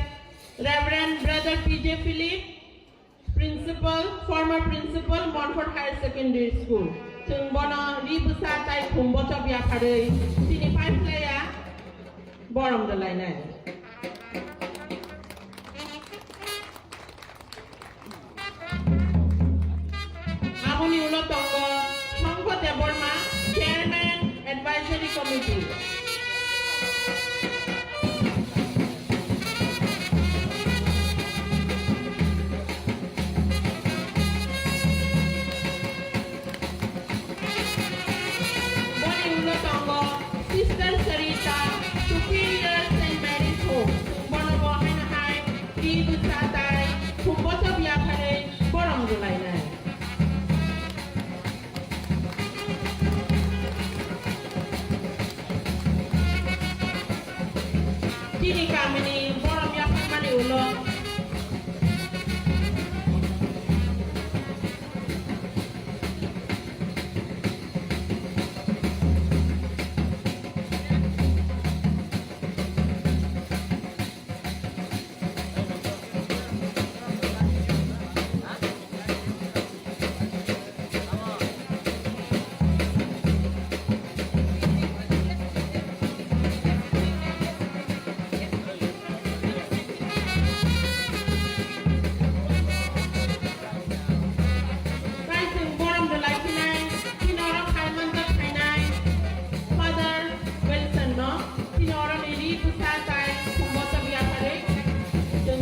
Reverend Brother PJ Philip, Principal, former Principal Montfort Higher Secondary School. Chung bono ri busa tai kumbocha biya pare tini five player borom de lai nai. Abuni ulo tongo Chongko Deborma, Chairman Advisory Committee. Sister Sarita, Superior St. Mary's Home, Bonobo Hanahai, Di Busatai, Kumbota Biapare, Borom Dulaina. Tini Kamini, Borom Yapamani Ulo.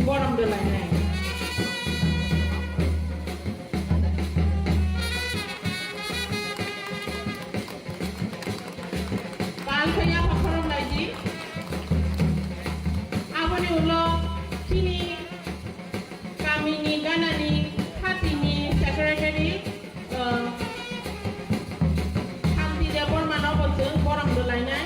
Borom de lai nai. Pal kaya pakorom lai ji. Aboni ulo kini kami ni gana ni hati ni secretary hamdi dia bor mana bote borom de lai nai.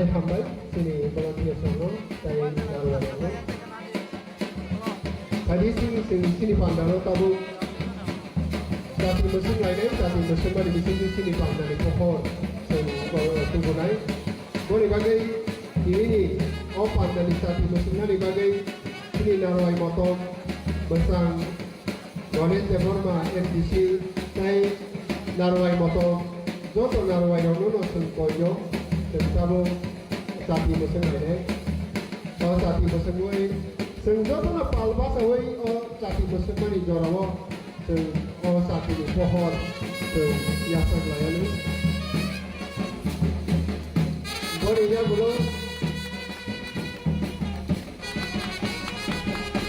Saya hambai sini volunteer sono saya naruh. Tadi sini pandang tabu. Satu musim lainnya, satu musim baru di sini pandang di pohon. Tunggu naik. Boleh bagai ini. Oh pandang di satu musimnya di bagai sini naruh motor besar. Gণেশ Debbarma NTC তাই নারওয়াই মতো যত নারওয়াই রঙ নতুন কয় जोंफ्राबो जाति बोसों लायनाय जाति बोसों जों जतना पालबासावै जाति बोसों मानि जराव जों जातिनि महर जों यासन लायानो बोरै जाबोलो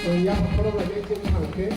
जों याफोराव लायनाय जों थांखे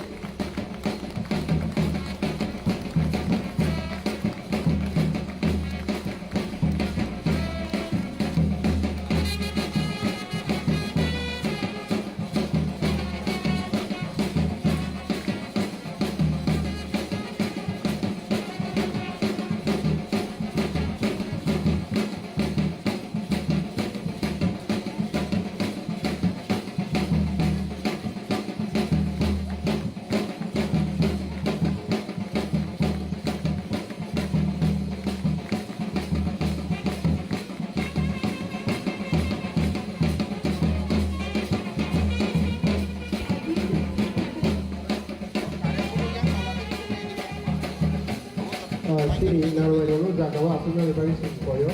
sini naruh dulu jagawa aslinya lebih koyo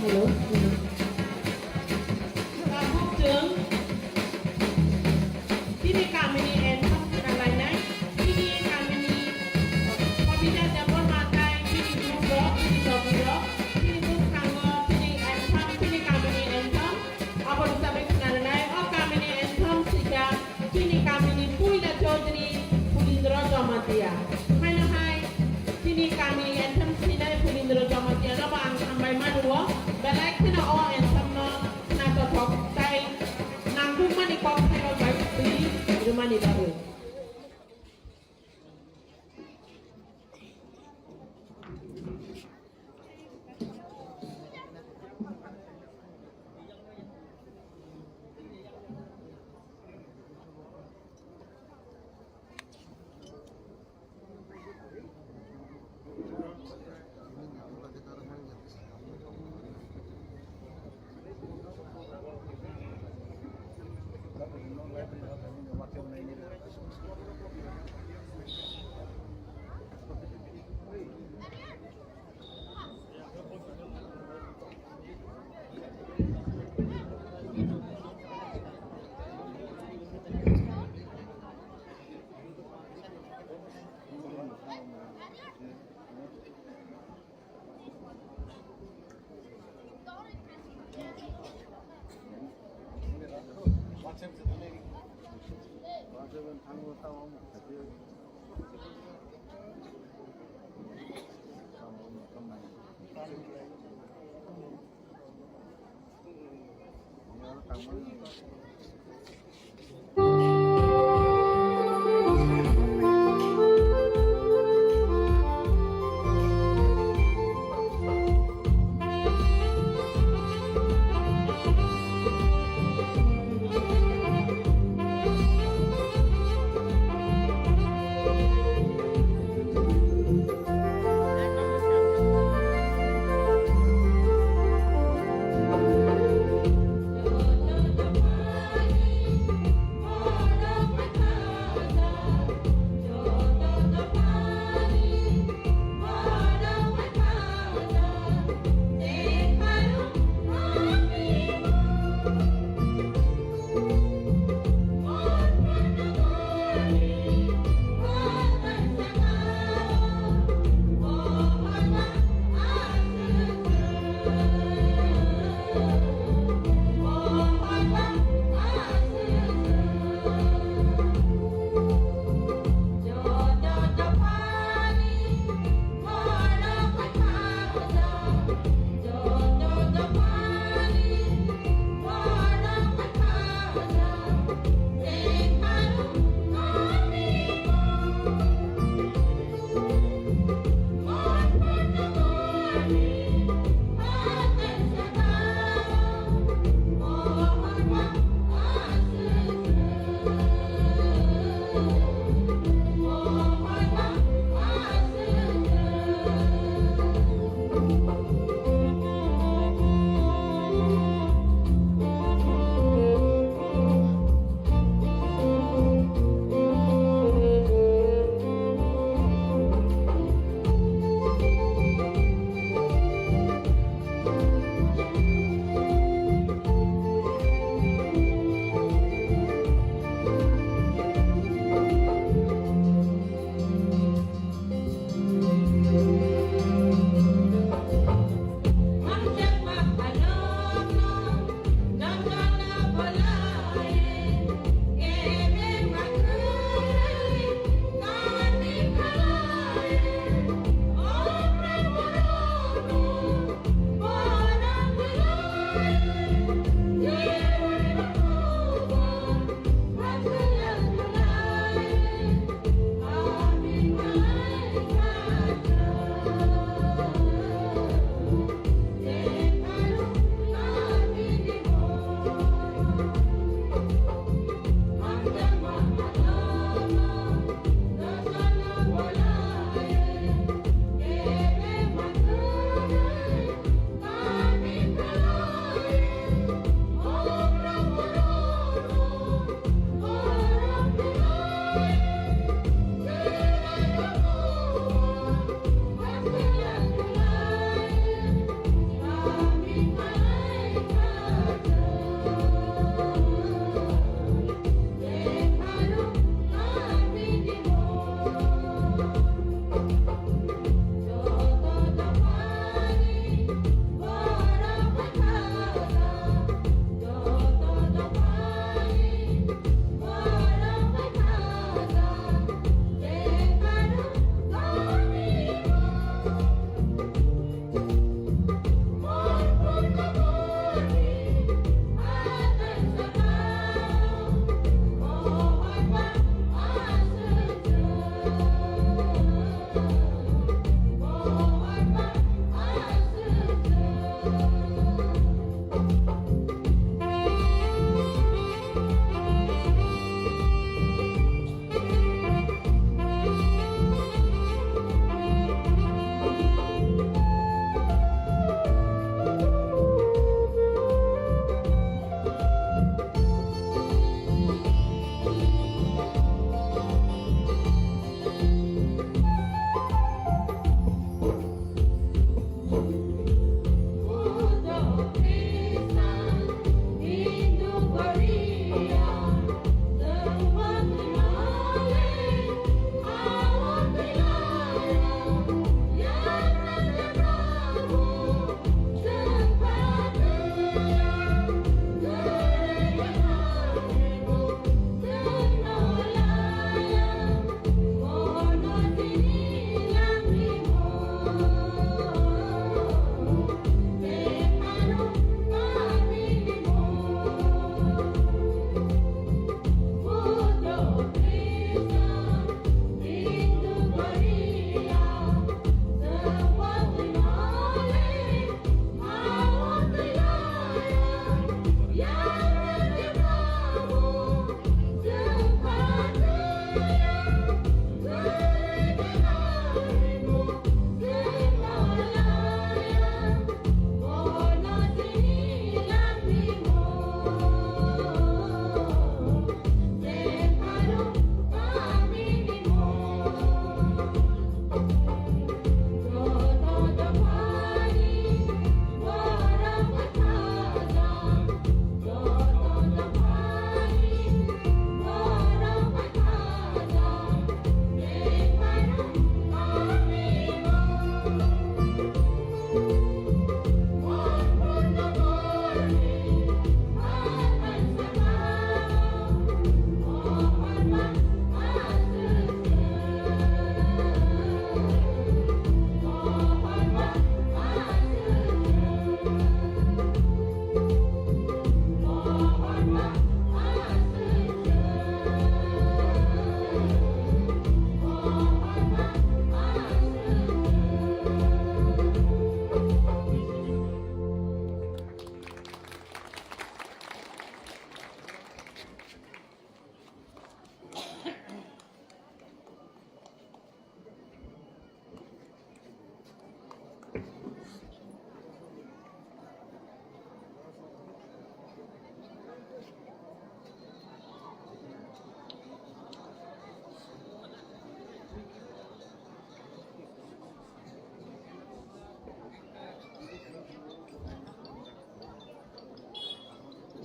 Halo. Kampung Jeng. Sini kami ni entam sedang lainai. Sini kami ni pembina dapur makai. Sini juga, sini juga. Sini bus kanggo, sini entam, sini kami ni entam. Apa bisa berkenan lain? Oh kami ni entam sejak. Sini kami ni Puila Chaudhry, Pulindra Jamatia. Mana hai? Sini kami ni entam sini Pulindra Jamatia. Nama ang sampai madua. Balai kena orang yang sama nak top tay nanggung mani kau kena baik beli rumah ni baru.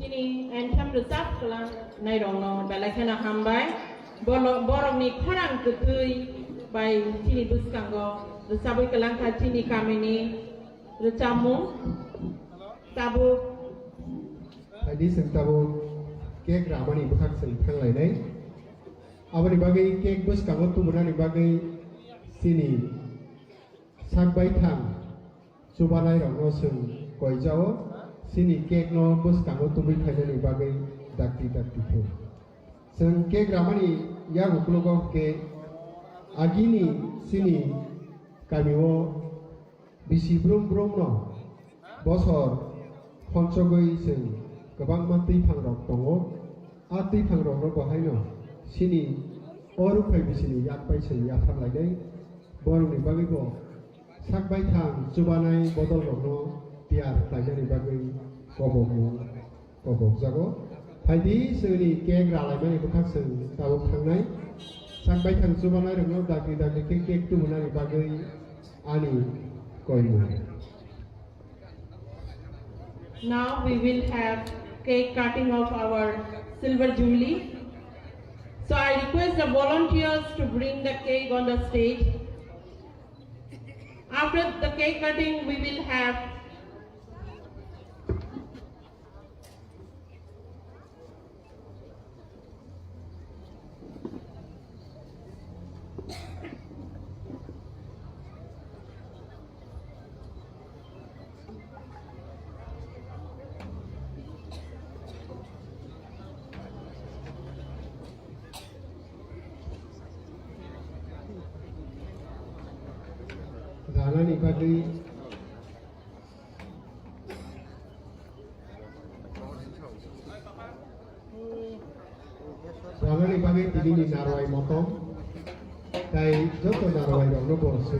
Sini anthem resap kelang nai rong no balai kena hambai borok ni kharang ketui by sini buskanggo resabai kelang ka sini kami ni recamu tabu Tadi sentabu kek ramani bukan selipkan lainnya. Abang dibagai kek bus kamu tu benar dibagai sini sakbai tham subanai rong sung koi jauh sini kek no bus kamu tu berkaitan dibagai dakti tu. Seng kek ramani ya guklugo ke agini sini kami wo bisi brum no bosor koncogai seng kebang mati pangrok tongo ati pangrok no bahayno sini oru pai bisini yak pai seni yapan lainai borong ni bagi ko sak bai thang subanai bodol rokno tiar lainai ni bagi kobok jago haidi seni kek ralai mani bukan seng tabuk thangnai sak bai thang subanai rokno daki kek tu munani bagi ani koimu. Now we will have cake cutting of our silver jubilee. So I request the volunteers to bring the cake on the stage. After the cake cutting, we will have Dana ni bagi Dana ni bagi tini ni narawai motong Dai joto narawai dong no bosu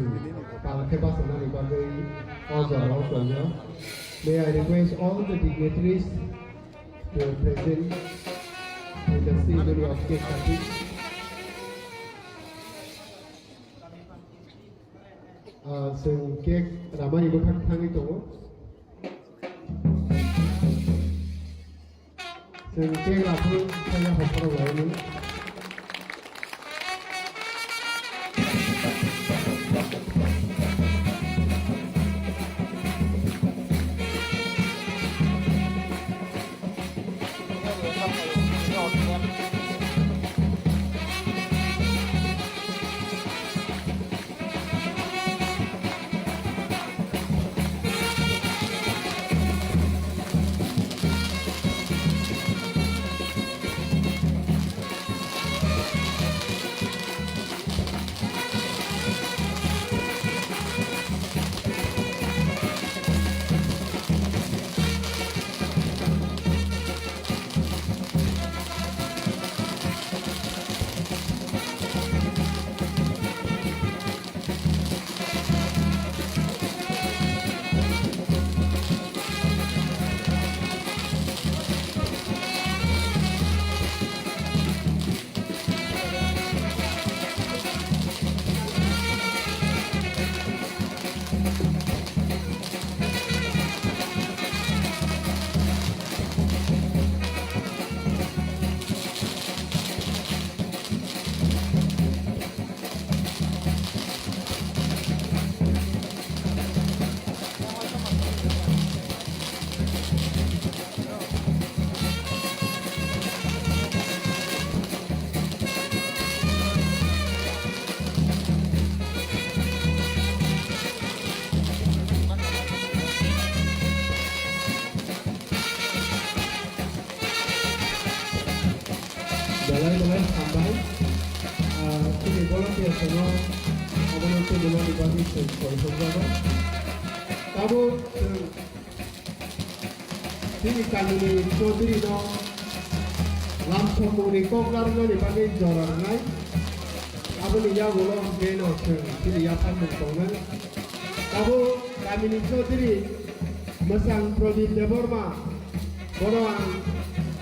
Kalau kebas dana ni bagi ojo ojo. May I request all the dignitaries to present in the ceremony of cake cutting. Sing cake ramai ibu kan tangi tu, sing cake apa saya hafal lagi. Balai sampai ini volunteer semua abang itu belum dibagi sesuatu. Tahu sini kami ni Chaudhary no langsung muni koklar no dibagi joran nai. Abang ni ya belum geno sini ya pandang tongan. Tahu kami ni Chaudhary mesang Prodit Deborma borang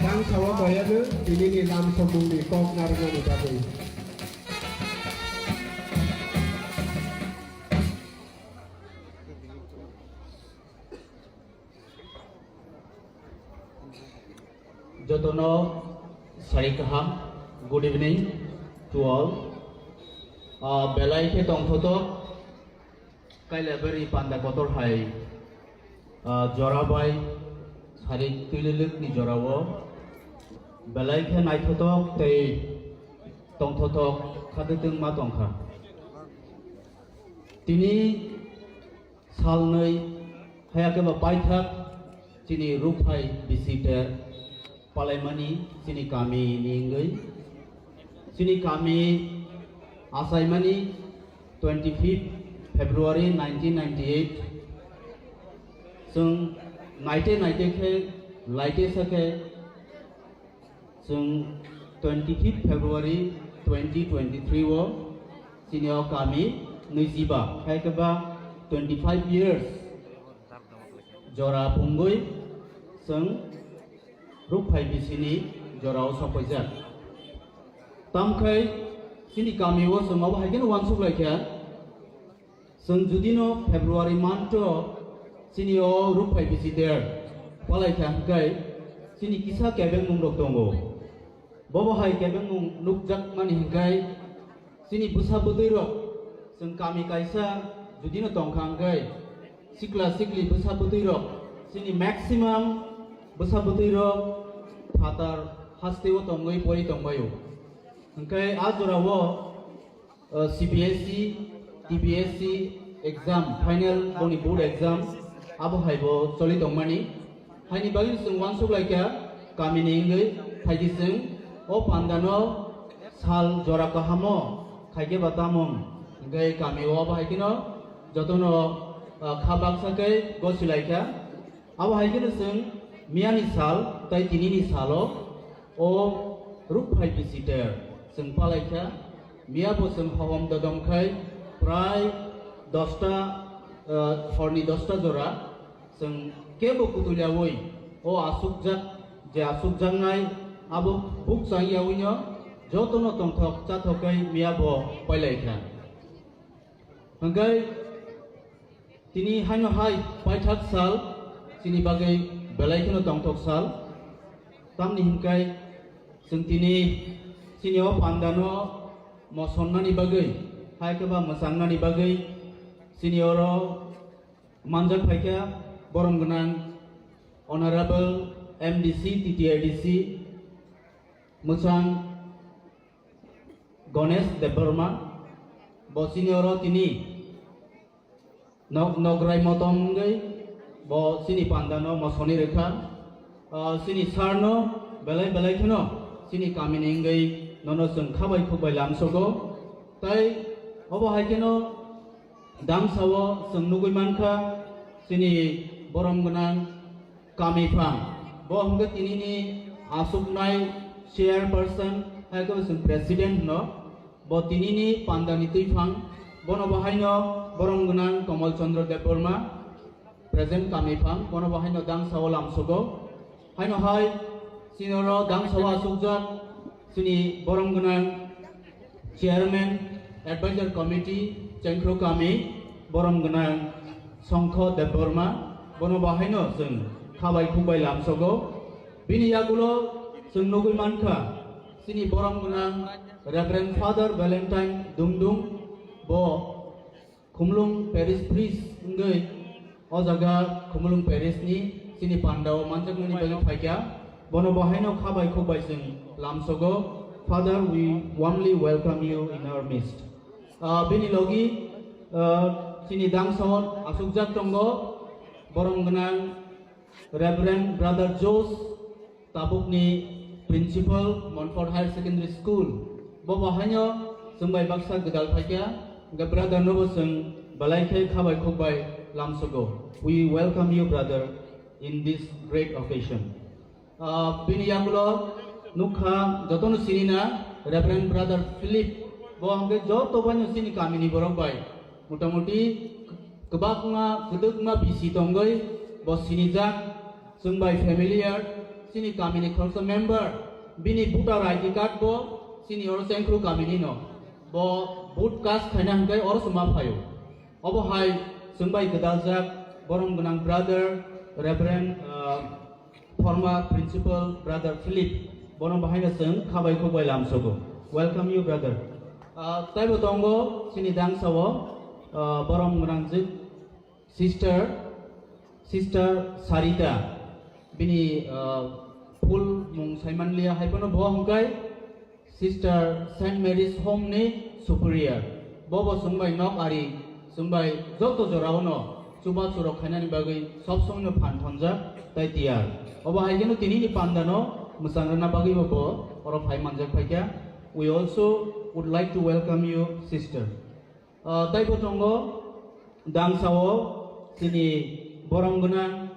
Bang sawa bayar tu, ini ni lam sambung ni kok narga ni bagai. jotono sari kaham. Good evening to all. Belai ke tongthoto kailabari panda kotor hai jorabai sari tuililuk ni jorawo belai ke naithoto tei tongthoto khadutung ma tongkha tini salnei hayake ba paithak chini ruphai bisiter palaimani chini kami ningei chini kami asaimani 25th February 1998 जों नाइटे के लाइटे सके जों 25th February 2023 वो senior कामी निजिबा है के बा 25 years जोरा पुंगुई जों रुपहाय बिसिनी जोराव सफैजा तामखै सिनि कामी वो जों माबा हायगोन वानसुक लायखा जों जुदिनो February month sini o rupai bisiter palai khangkai sini kisa kebeng mung dok tongo bobo hai kebeng mung nukjak mani hingkai sini busa budui rok seng kami kaisa judino tongkhangkai sikla sikli busa budui rok sini maximum busa budui rok phatar hasteo tongoi pori tongbayo hingkai ajorawo CBSE TBSC exam final boni board exam abo haibo choli dongmani haini bagin sung wansuk laika kamini ingei thaidi sung o pandano sal jora kahamo khaige batamong ingei kami o abo haikino jotono khabak sakai gosilaika abo haikino sung miani sal tai tinini salo o ruphai bisiter sung palaika mia bo sung hawam dodongkai prai 10টা ফর্নি 10টা জোড়া जों केबो कुतुलियावै ओ आसुकजाक जे आसुकजांनाय आबो book जायावैनो जतनो तंथक चाथकै मियाबो पाइलायखा हंगाय तिनि हानो हाय पाइथाक साल सिनि बागै बेलायखनो तंथक साल तामनि हिंकाय जों तिनि सिनियाव पान्दानो मसन्नानि बागै हायकेबा मोसांनानि बागै सिनियरो manjak paikya borong genang Honorable MDC TTIDC Musang Ganesh Deborma bo senioro tini nograi motom ngai bo sini pandano mosoni rekha sini sarno belai khino sini kamini ngai nono sung khabai khubai lamsogo tai obo haikeno dam sawo sung nugui mankha sini borom genang kami phang bo hangga tinini asuknai chairperson haiko sung president no bo tinini pandani tui phang bono bahaino borom genang Kamal Chandra Deborma present kami phang bono bahaino dang sawo lamsogo haino hai sinoro dang sawo asukjak sini borom genang chairman advisor committee Cengkro kami borom genang Songkho Deborma bono bahaino जों khabai khubai lamsogo bini yagulo जों nugui mankha sini borom genang Reverend Father Valentine Dungdung bo Khumlung Parish Priest ngai o jaga Khumlung Parish ni sini pandao manjakmani bagi phaikya bono bahaino khabai khubai जों lamsogo Father we warmly welcome you in our midst bini logi sini dangsawon asukjak tongo borom genang Reverend Brother Jos tabukni Principal Montfort Higher Secondary School bo bahaino sumbai baksa gedal phaikya ga brother nobo sung balaikai khabai khokbai lamsogo we welcome you brother in this great occasion bini yagulo nukha jotono sinina Reverend Brother Philip bo hangge joto banyo sini kamini borok bai motamuti kebakma kedekma bisi tonggoi bo sini jak sungbai familiar sini kamini khorsa member bini voter ID card bo sini or Cengkro kamini no bo vote cast khaina hangkai or suma phayo obo hai sungbai kedal jak borom genang brother Reverend former principal brother Philip bono bahai sing khabai khobbai lamsogo. Welcome you brother. Taibo tongo sini dang sawo borom ngrangjuk sister Sarita bini full mung saimanlia haipono bo hongkai sister Saint Mary's Home ni superior bobo sungbai nok ari sungbai joto joraono chuba churo khainani bagai sob songno phan thonja tai tiar oba haigeno tini ni pandano musangrana bagai bobo oro phai manjak phaikya. We also would like to welcome you sister. Tai botongo dang sawo sini borongguna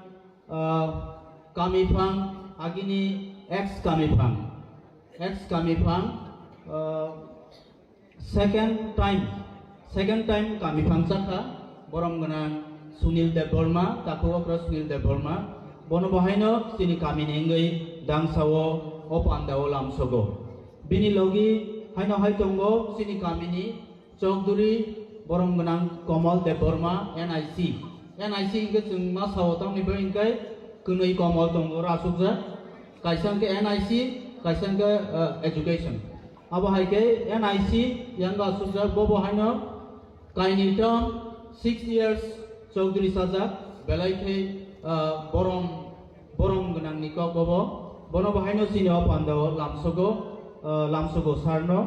kamifang agini ex kamifang second time kamifang saka borongguna Sunil Deborma taku okra Sunil Deborma bono bahaino sini kami nengai dang sawo opandao lamsogo bini logi haino haitongo sini kami ni Chokduri borongguna Komal Deborma NIC ingke jeng ma sawo tang ni ingkai kunui Komal tongo rasukja kaisang ke NIC kaisang ke education abo haike NIC yang ga sukja bobo haino kaini term 6 years Chokduri sajak belai ke borong genang niko bobo bono bahaino sini opandao lamsogo sarno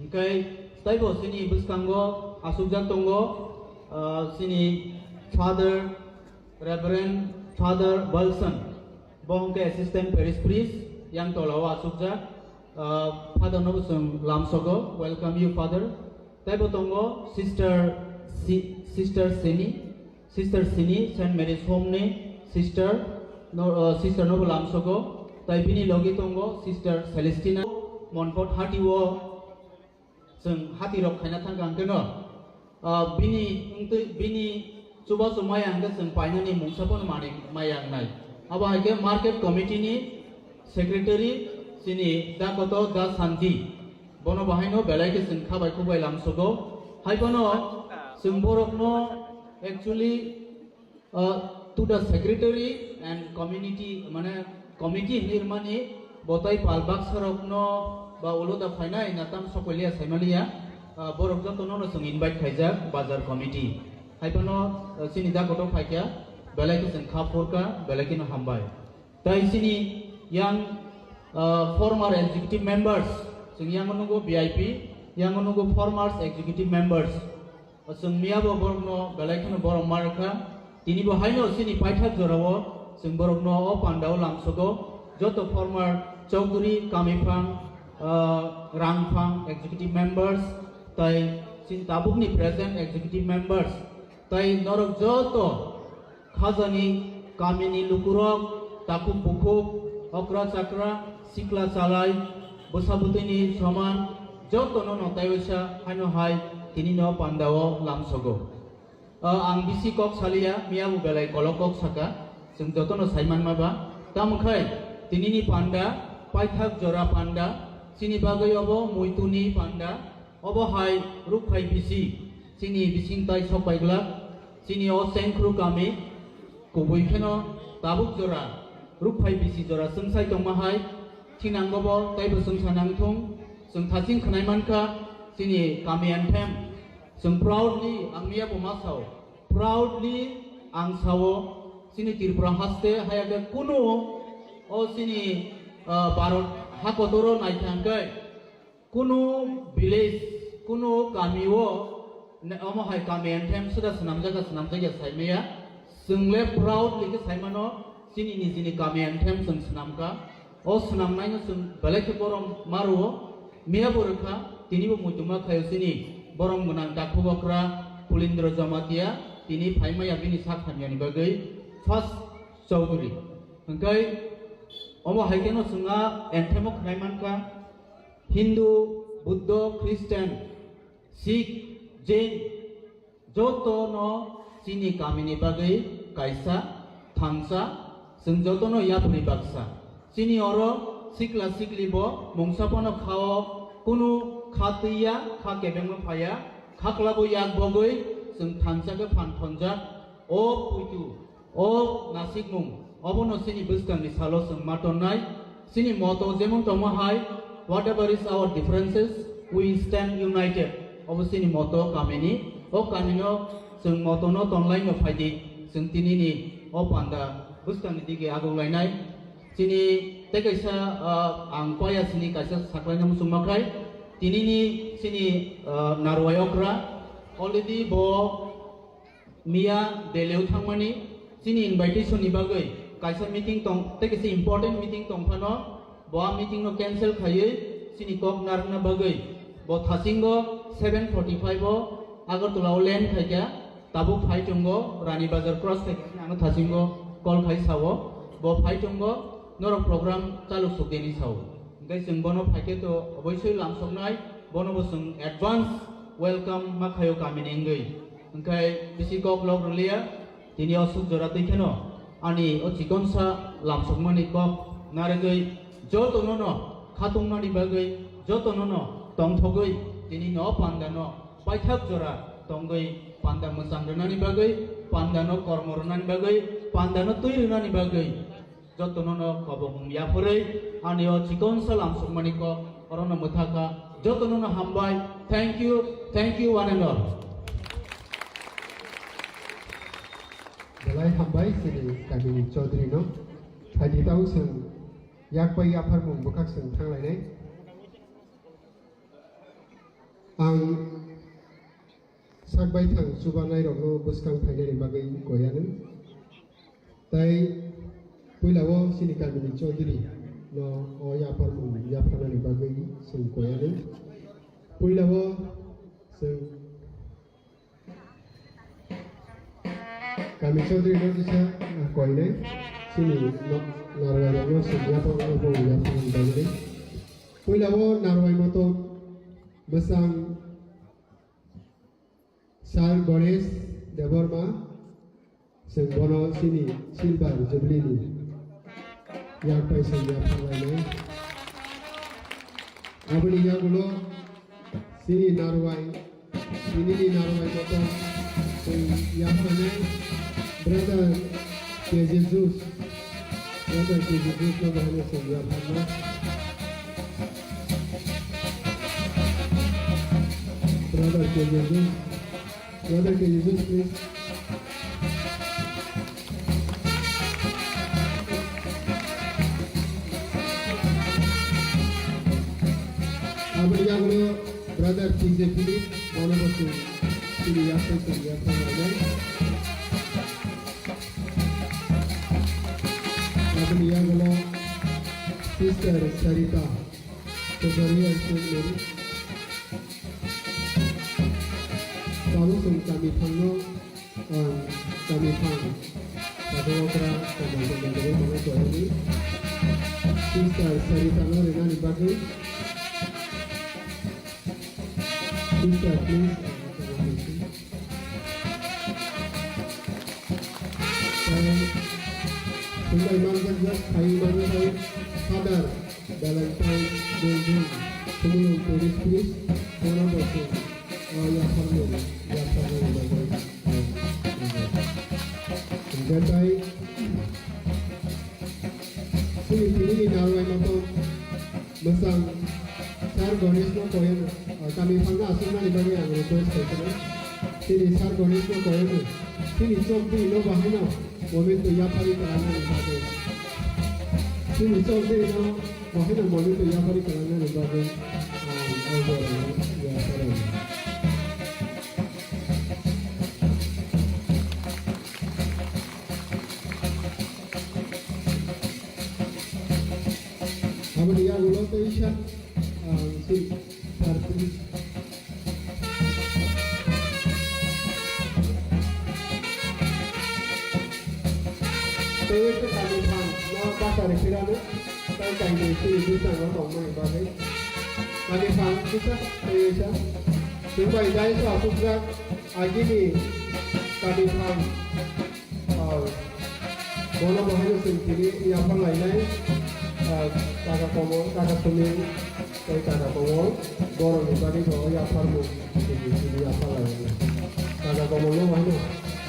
ingkai taibo sini buskango asukjak tongo sini Reverend Father Wilson bohongke assistant parish priest yang tolawa asukjak Father Nobusung lamsogo welcome you Father. Taibo tongo sister Sini Saint Mary's Home ni sister Nobu lamsogo tai bini logi tongo sister Celestina Monfort Hatiwo jeng hati rok khaina thangkang keno bini chuba sumayang ga jeng painani mungsapon mayang nai aba haike market committee ni secretary sini dakoto da santi bono bahaino belai ke jeng khabai khubai lamsogo haibono jeng borokno actually to the secretary and community mane committee nirmani botai palbak sarokno ba uloda phainai natam sokolia saimalia borok jotono no sung invite khaijak bazar committee haibono sinida koto phaikya belai ke jeng khapurka belai ke no hambai tai sini yang former executive members sung yang onugo VIP yang onugo former executive members sung miabo borokno belai ke no borok marka tini bo haino sini paithak jorao sung borokno o pandao lamsogo joto former Chokduri Kamifang Rangphang executive members tai sin tabukni present executive members tai norok joto khajani kamini lukurok taku pukuk okra chakra sikla chalai bosabutini saman joto no taiwasa haino hai tini no pandao lamsogo ang bisi kok salia miabu belai kolokok saka sung joto no saiman maba tamkhai tini ni panda paithak jora panda sini bagai obo muituni panda obo hai rukhai bisi sini bising tai sokbaigla sini o sengkru kami kubui kheno tabuk jora rukhai bisi jora sungsai tongmahai tinanggobo taibo sungsanang thung sung thaching khnai manka sini kami anthem sung proudly angmia bomasao proudly ang sawo sini Tripura haste hayaga kuno o sini Barot hakotoro naithangkai kuno village kuno kamiwo omo hai kami anthem suda snamjaga saimaya sungle proud like saimano sini ni sini kami anthem sung snamka o snamnai no sung balake borom maruo miya borkha tini bo mutuma khayo sini borom gunang dakubokra Pulindra Jamatia tini phaimaya bini sakhanyani bagai first Chowdhury hangkai omo haikeno sunga anthem khnai manka Hindu Buddha Christian Sikh Jain joto no sini kamini bagai kaisa thangsa sung joto no yapuri baksa sini oro sikla siklibo mungsapono khao kunu khatiya kha kebengmo phaya khaklabo yak bogoi sung thangsa ke phan thonja o puitu o nasik mung obono sini buskang ni salo sung matonai sini moto jemon tomahai whatever is our differences we stand united obo sini moto kamini o kanino sung moto no tonlai no phaidi sung tini ni o panda buskang ni dige agolainai sini tekaisa ang koya sini kaisa saklai nam sumakai tini ni sini narwayokra already bo Mia deleu thangmani sini invitation ni bagai kaisa meeting tong tekesi important meeting tong phano bo meeting no cancel khayei sini kok narna bagai bo thasingo 7:45 bo agartala land khaika tabu phai tongo rani bazar cross khaika ano thasingo call khai sawo bo phai tongo noro program chalu sukdeni sawo ngai sing bono phaike to oboisoi lamsoknai bono bo sing advance welcome ma khayo kamini ngai Engkai bisi kok log relia tini osuk jorat ikeno ani o chikonsa lamsok mani kok naregai joto nono khatung mani bagai joto nono tongthogoi tini no pandano paithak jora tonggai panda musandana ni bagai pandano kormorana ni bagai pandano tuiruna ni bagai joto nono kobong ya purei ani o chikonsa lamsok mani kok orono muthaka joto nono hambai thank you one and all. Dalai hambai sini kami Chaudhry no haji tahu seng yak pai apar mung bukak seng thang lai nei ang sak bai thang suba nai rok no buskang phaine ni bagai koyanu tai puilawo sini kami Chaudhry no o yapar mung yapar ni bagai seng koyanu puilawo seng kami Chaudhry no bisa koine sini no narwai no sedia po no po ya po bagre puilawo narwai moto besang sar Ganesh Deborma sengbono sini silbar jublini yang paisa ya po lain abni ya gulo sini narwai moto yang mana brother Jesus no bahane sedia bhagna brother Jesus please abri yang brother TJ Philip ono bosu sini ya sedia bhagna Abni yang lo sister Sarita Tutorial Sundari Kamu sung kami pangno kami pang pada okra teman-teman dari mana ini sister Sarita lo dengan dibagai sister please Sungai Mangan Kai Mangan Sadar Valentine Belgium sebelum turis orang bosan ya perlu menjadi sini narwai moto mesang sar Ganesh no koyen kami pangga asuna di bagi yang request kerana sini sar Ganesh no koyen sini sompi no bahana momento ya pari karana ni bagai sini sompi no bahana momento ya pari karana ni bagai ya pari Kami dia ulang tu isya si parti Tewek tu kami pang, nak pasal rekiran tu, kami kami si bisa nak orang bagai. Kami pang kita tewek sah. Supaya jadi tu aku juga lagi ni kami pang. Bola bahaya sendiri yang pang lain. Kakak komong, kakak seming, kakak komong, borong di bagi bawa ya farmu, jadi apa lagi? Kakak komong lo mana?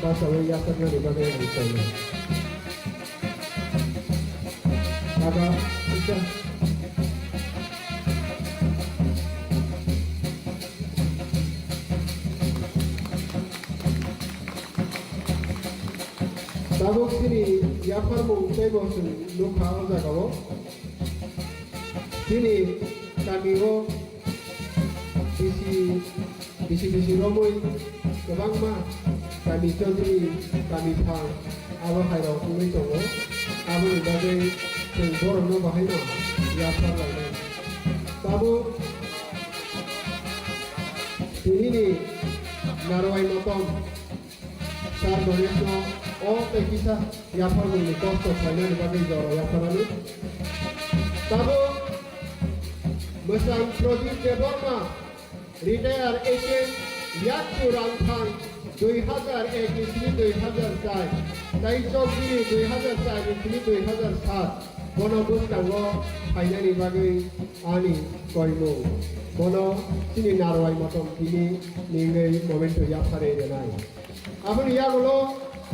Pasal ya kerja di bagi yang sana. Aga kita tabuk sini yapar mung tebo sun lukha oja gawo sini kami wo bisi romoi gobang ma kami chodri kami phang abo hairo umi tongo abo ni bagai जों बर'नो बाहायनो yapar lainai tabuk ini narwai motom sar donesno o tekisa yapar muni kosto saina ni bagai joro yaparani tabuk mesang Prodip Deborma retire agent yaktu rangthang 2001 इसलिए 2004 ताइचok ini 2004 इसलिए 2007 bono bustango fainani bagai ani koimo bono sini narwai motom kini ningai momento yapare denai abon yagulo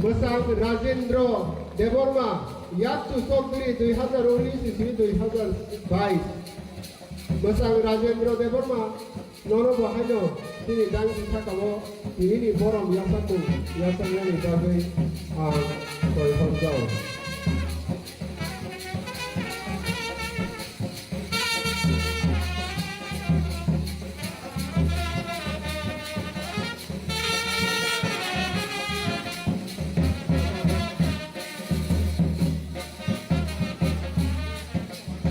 mesang Rajendra Deborma yaktu sokri 2019 इसलिए 2022 mesang Rajendra Deborma nono bahano sini dang kita kamu ini borom yasaku yasanya ni bagai koi honjau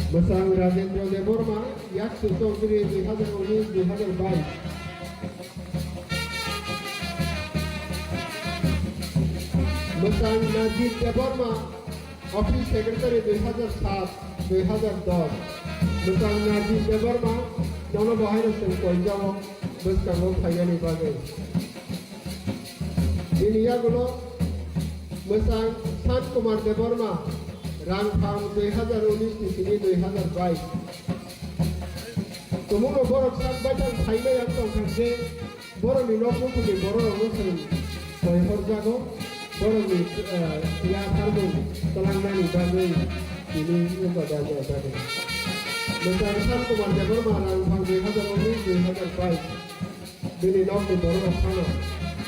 Mesang Rajendra Deborma yaktu sokri 2019-2022 Mesang Najib Deborma Office Secretary 2007-2010 Mesang Najib Deborma Nono Bahaya Sen Koijao Beskango Khayani Bagai Ini yagulo Mesang Sant Kumar Deborma Rangthang 2019 sini 2022 Kemudian borok sak bacang Thailand yang tongkangke borok ni lokku kuni borok musim koi horjago borok ni ya karbu telangani bagai ini juga ada tadi. Mencatat Kumar Deborma Rangthang 2019 2022 ini lokku borok sana.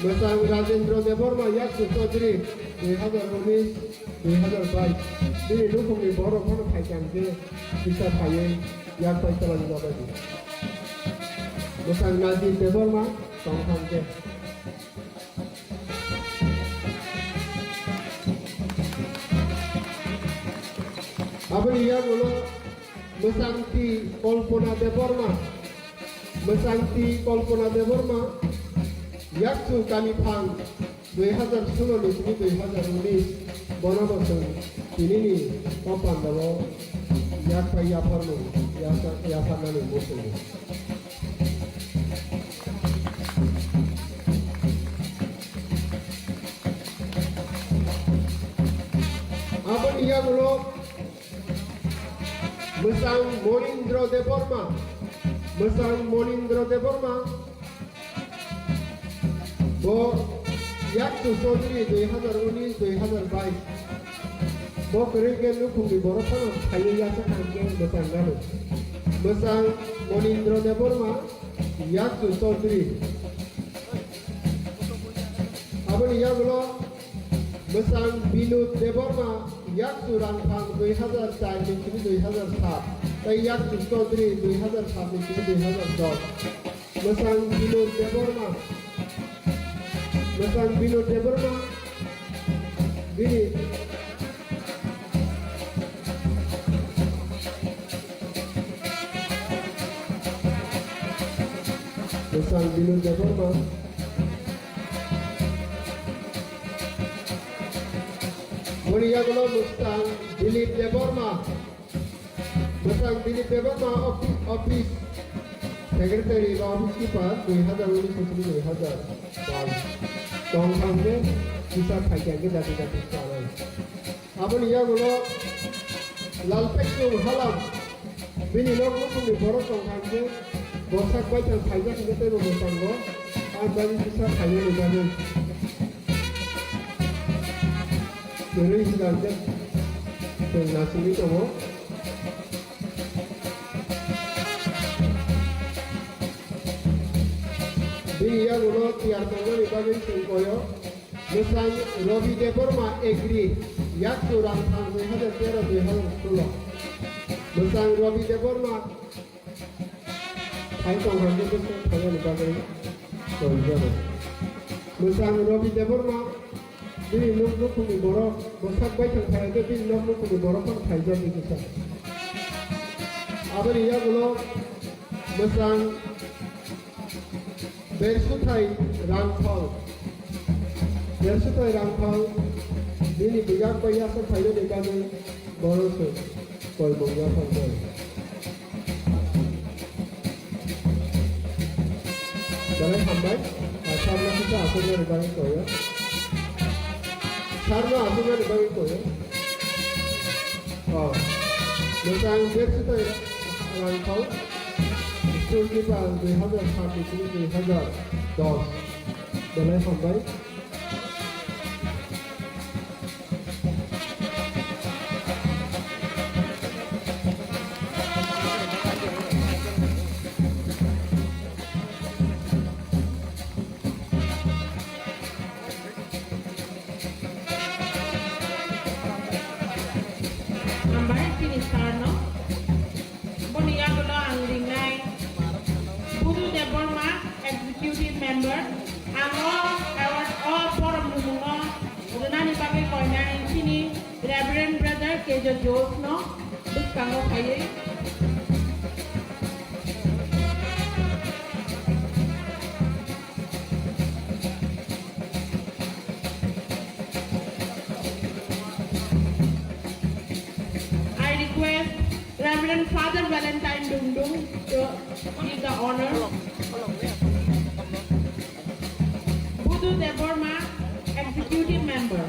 Mencatat Rajendra Deborma yaktu Chodri 2019 2022 ini dukung ni borok mana kaitannya bisa kaya yang terlalu jauh ini. Mesang Najib Deborma tongkang ke. Apa dia mula mesang ti Kolpona Deborma, mesang ti Kolpona Deborma, yaktu kami phang 2016 ini 2019 bono bosong ini ni kapan dawo yakpa yapar mu yapar nani bosong apa dia mula mesang Monindra Deborma mesang Monindra Deborma bo yaktu Chodri 2019-2022 bo kerja lukung di borok sana kaya yasa kangen besang lalu besang Monindra Deborma yaktu Chodri apa ni ya bolo besang Binut Deborma yaktu Rangthang 2004 hingga 2007 tai yaktu Chodri 2007 hingga 2010 besang Binut Deborma Mesang Binut Deborma gini Mesang Binut Deborma Mulia Golo Mesang Dilip Deborma Mesang Dilip Deborma Office Secretary Office Keeper 2019-2022 tongkangnya bisa kaitannya dari sana. Apa dia mula lalpekung halam bini lokku kuni borok tongkangnya bosak baca kaitan kita itu bosanggo ada bisa kaitan di dalam. Jadi sekarang nasi itu mo Bini yang ulo tiar tonggo ni bagi singkoyo. Musang Robi Deborma agree. Yak turang tang 2013 2016. Musang Robi Deborma. Hai tong handu betul tonggo ni bagi singkoyo. Musang Robi Deborma. Bini nuk kuni borok. Musak baik yang kaya itu bini nuk kuni borok kan kaya jadi kita. Aber iya ulo musang Bersutai Rangkal. Bersutai Rangkal. Ini bijak bayar sesuatu di bawah boros koi bunga pangkal. Jalan hambai. Sarna kita asunya di bawah koyo. Sarna asunya di bawah koyo. Oh, musang Bersutai Rangkal. Storekeeper 2003 2010 Balai Hambai. Hambai sini Sarno. Boni yang ulo ang ringnay. Budu Deborma, executive member, ang all forum lumungo, unani pakai koina in sini, Reverend Brother Kejo Josno, bus kango kaye. I request Reverend Father Valentine Dungdung to give the honor. Budu Deborma, executive member.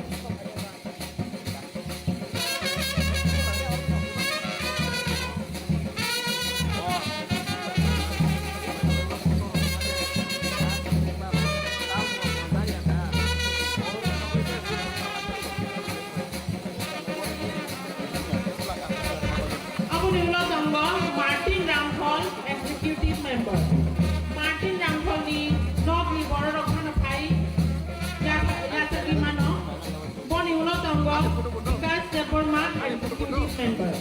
Aku niulo tanggo Martin Ramphal, executive member. Martin Ramphal ni nog ni borok kana pai ya tadi mano. Boni ulo tanggo Gas Deborma, executive member.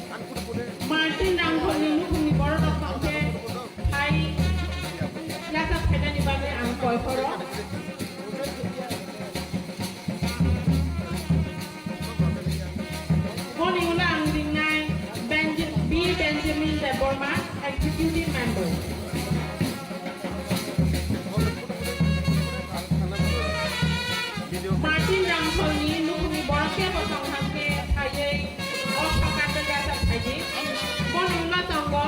Martin Ramphal ni nuk ni borok kana pai ya ta pheda ni bagai ang koi koro. Boni ulo ang ringnay B. Benjamin Deborma, executive member. Martin Ramphal ni nukuni borake pasang hake ayay o pakata jasa ayay. Boni ulo tanggo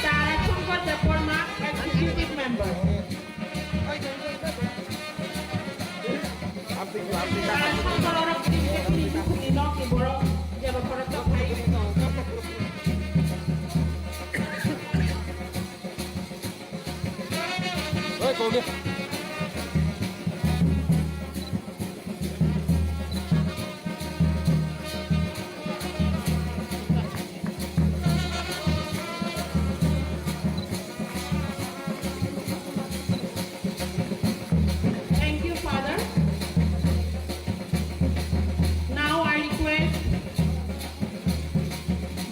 Tara Chungko Deborma, executive member. Tara Chungko lorok ni nukuni nok ni borok jaba korok ayay. Thank you, Father. Now I request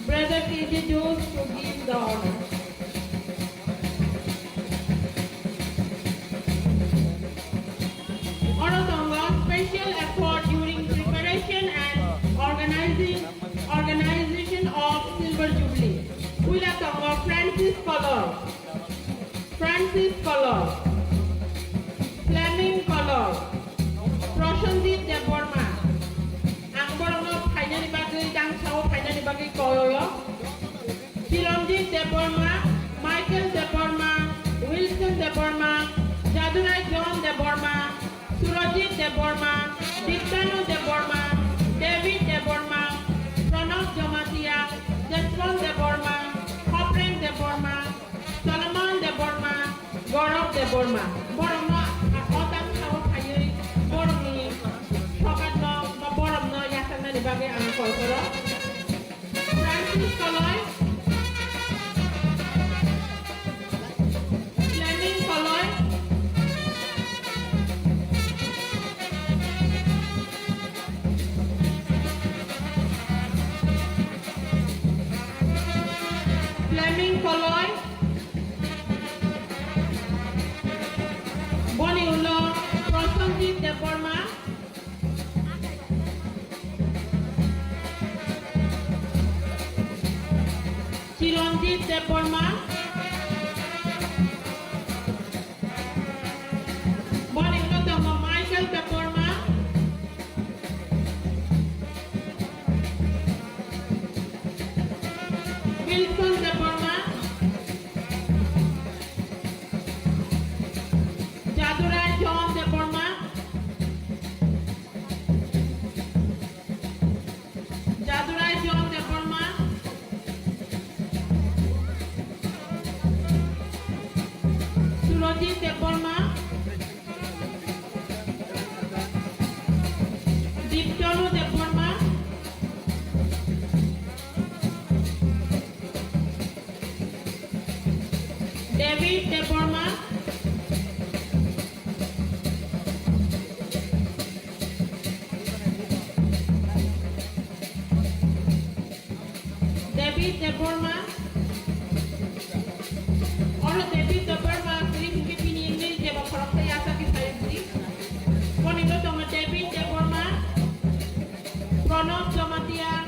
Brother KJ Jones to give the honor. Special effort during preparation and organization of Silver Jubilee. We have Francis Color, Fleming Color, Prashanjit Deborma, ang borong finally bagay dang sao finally bagay koyo, Kiranjit Deborma, Michael Deborma, Wilson Deborma, Jadurai John Deborma, Surajit Deborma, Diktanu Deborma, David Deborma, Pranav Jamatia, Jaswant Deborma, Hoprem Deborma, Solomon Deborma, Gaurav Deborma. Borong no otak sao kayoy borong ni sokat no borong no yasan na dibagay ang kolkoro. Francis Koloy, Fleming Koloy, Fleming Koloy, Boni Ulo, Prosenjit Deborma, Chironjit Deborma, Boni Ulo Tongo Michael Deborma, Wilson Deborma, Jadurai John Deborma, Jadurai John Deborma, Surojit Deborma, Diptolu Deborma, David Deborma, David Deborma, orang David Deborma, kiri mungkin ini English dia bawa saya sakit saya beri. Kau itu sama David Deborma, Pranab Jamatia,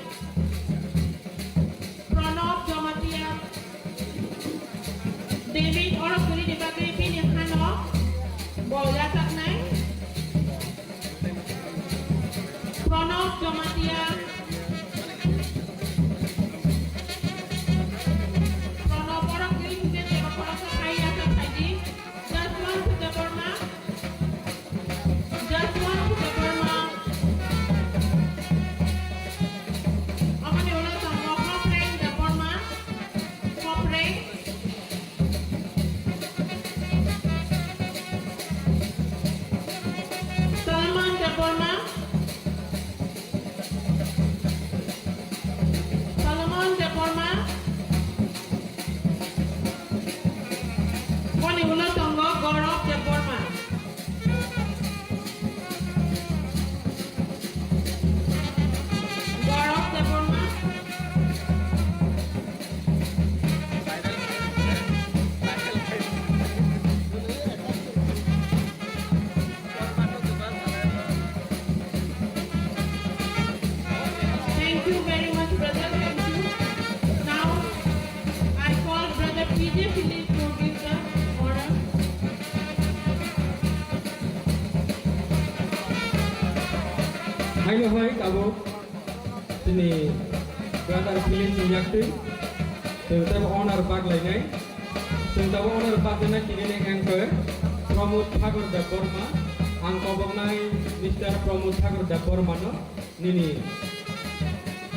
David orang kiri di bagai pilih Hano, boleh tak naik? Pranab Jamatia, Pranab orang kiri mungkin dia bawa saya sakit di. Jaswan Deborma, apa ni ulah sama Kopreng Deborma, Kopreng. Salman Deborma, Salman Deborma, Boni ulah tangga Gaurav Deborma, Gaurav Deborma, thank you very much, brother. Thank you. Now, I call brother PJ Philip to give the order. Hai hai kamu sini brother Philip Suryakti, kita honor part lainnya, kita honor part ini kini anchor Pramod Thakur Deborma, angko bengai Mr. Pramod Thakur Deborma no, nini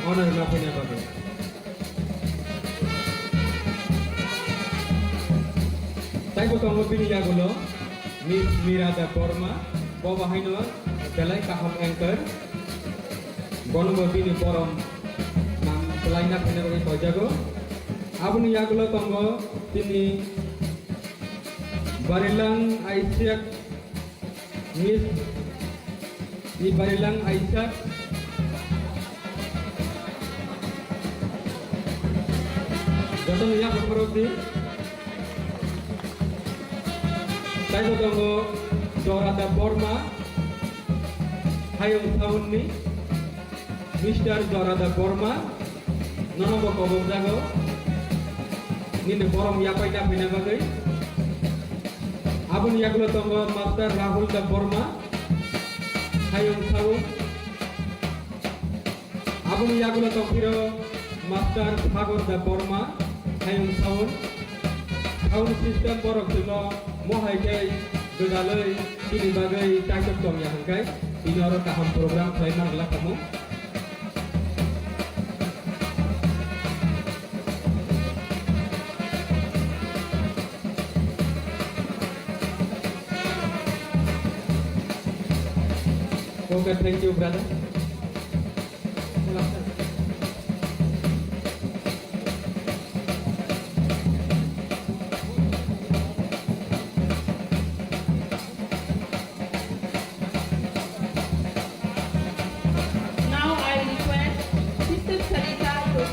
honor napunya bagus. Saya bukan opini ya gulo, Miss Mira Deborma, bawa hino belai kaham anchor. Gono bini borom nam selain nak kena bagi jago. Abun yagulo tonggo tini Barilang Aisyah Miss di Barilang Aisyah Jatuh ya berperoti. Saya tonggo Dorada Borma Hayong tahun ni Mr. Dorada Borma nono boko jago ini borom ya pai na bina bagai abun yagulo tonggo Master Rahul Deborma Hayong tahun abun yagulo tongkiro Master Thakur Deborma Hayong tahun sistem borok dilo mohai kai begalai ini bagai takut tong yang kai ini orang kaham program selain adalah kamu. Okay, thank you, brother. Now I request Sister Sarita to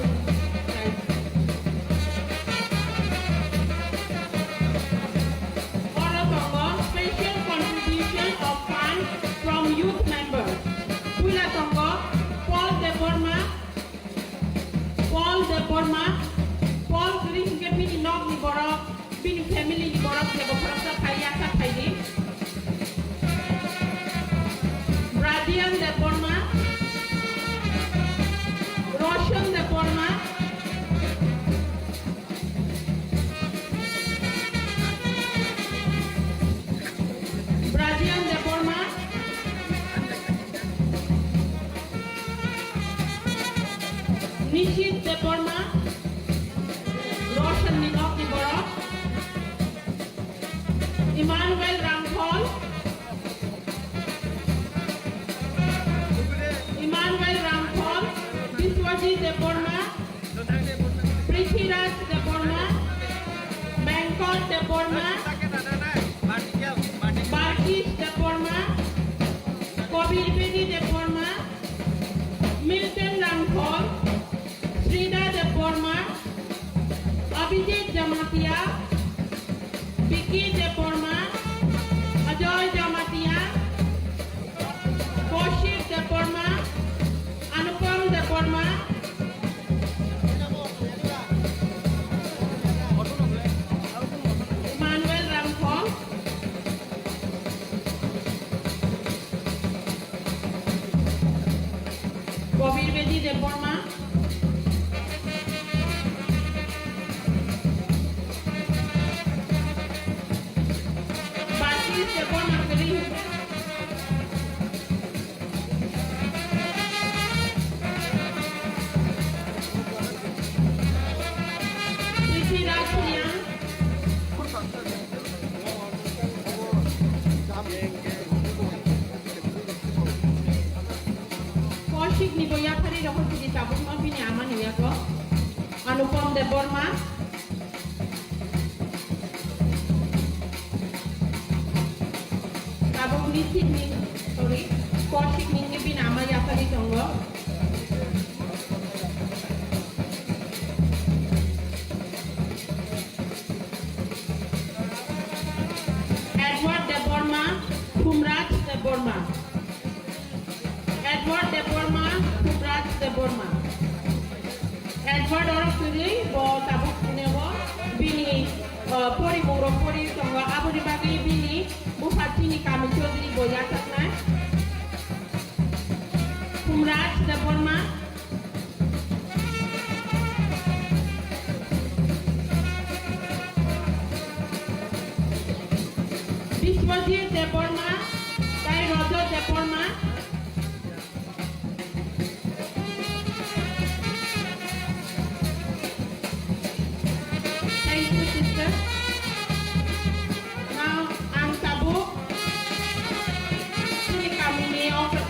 Paul de Borma, Paul Gringe Bini Nog ni Borok, Bini family ni Borok, Debo Prasa Kaya Kaidi. Bradian de Borma, Roshan de Borma, Bradian de Borma, Nishit de Borma, Roshan Ninok ni Borok, Emmanuel Ramphol, Emmanuel Ramphol, Biswajit de Borma, Prithviraj de Borma, Bangkok de Borma, Balkis de Borma, Kobir Bedi de Borma, Milton Ramphol, Srida de Borma, Abhijit Jamatia, Vicky de Borma, Ajoy Jamatia, Kaushik de Borma, Anupam de Borma, Emmanuel Ramphol, Kobir Bedi de Borma, Balkis de Borma Gering, Prithviraj Priyan, Kaushik ni Boyakari Rohon Sidi Tabung Mabini Aman Yako, Anupam de Borma, Tabung Nitin ni, sorry, Kaushik ni Bin Ama Yakari Tongo, Edward de Borma, Kumraj de Borma, Edward de Borma, Kumraj de Borma, Edward orang Suri, bo tabuk punewo, bini pori moro pori tongo, abu di bagi bini, bupati ni kami Chaudhry bo yatak na, Kumraj de Borma, Biswajit de Borma, Kai Rojo de Borma, thank you sister. Now ang tabuk, sini kami ni okra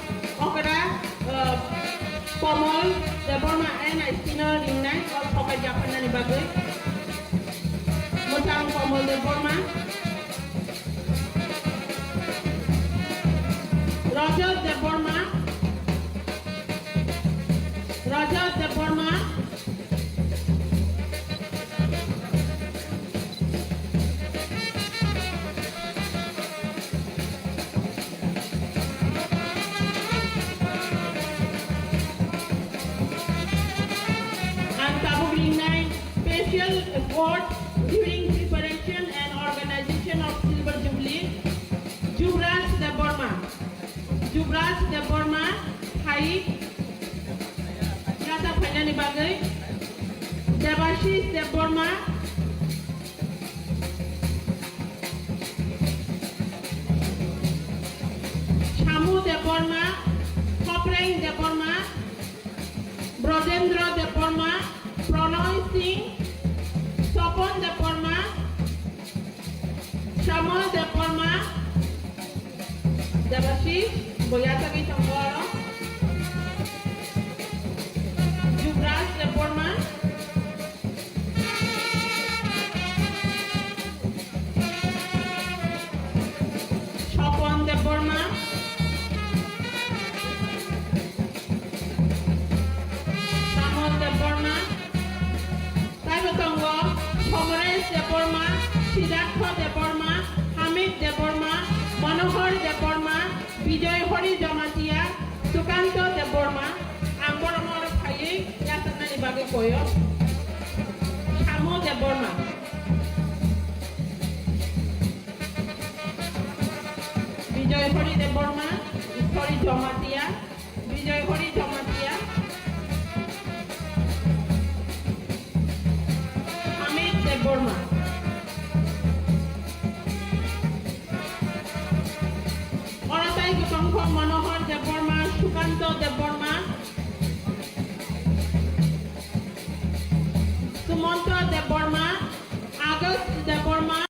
pomol de Borma and I sino ringnai kalau pokai Japan ni bagai, mutang pomol de Borma. Roger de Borma, Roger de Borma, and Tabuk Ringnai special award during preparation and organization of Silver Jubilee, Jubraj de Borma. Jubraj de Borma, Hai, Rata Phainani Bagai, Devashis de Borma, Shamu de Borma, Kopreng de Borma, Brojendra de Borma, Pranoy Singh, Sopon de Borma, Shamal de Borma, Devashis, Boyata ki Tangwara, Jubraj de Borma, Sopon de Borma, Samal de Borma, Taibo Tongo, Pomerans de Borma, Siddhartha de Borma, Hamid de Borma, Manohar de Borma, Bijoy Hori Jamatia, Sukanto de Borma, ang borong-borong kayo, yata na ni Bago bagay koyo. Samo Deborma. Bijoy Hori Deborma, Hori Jomatia, Bijoy Hori Jomatia. Hamid Deborma. Orasai Gutongko Manohar Deborma, Sukanto Deborma. Sumonto Deborma, August Deborma,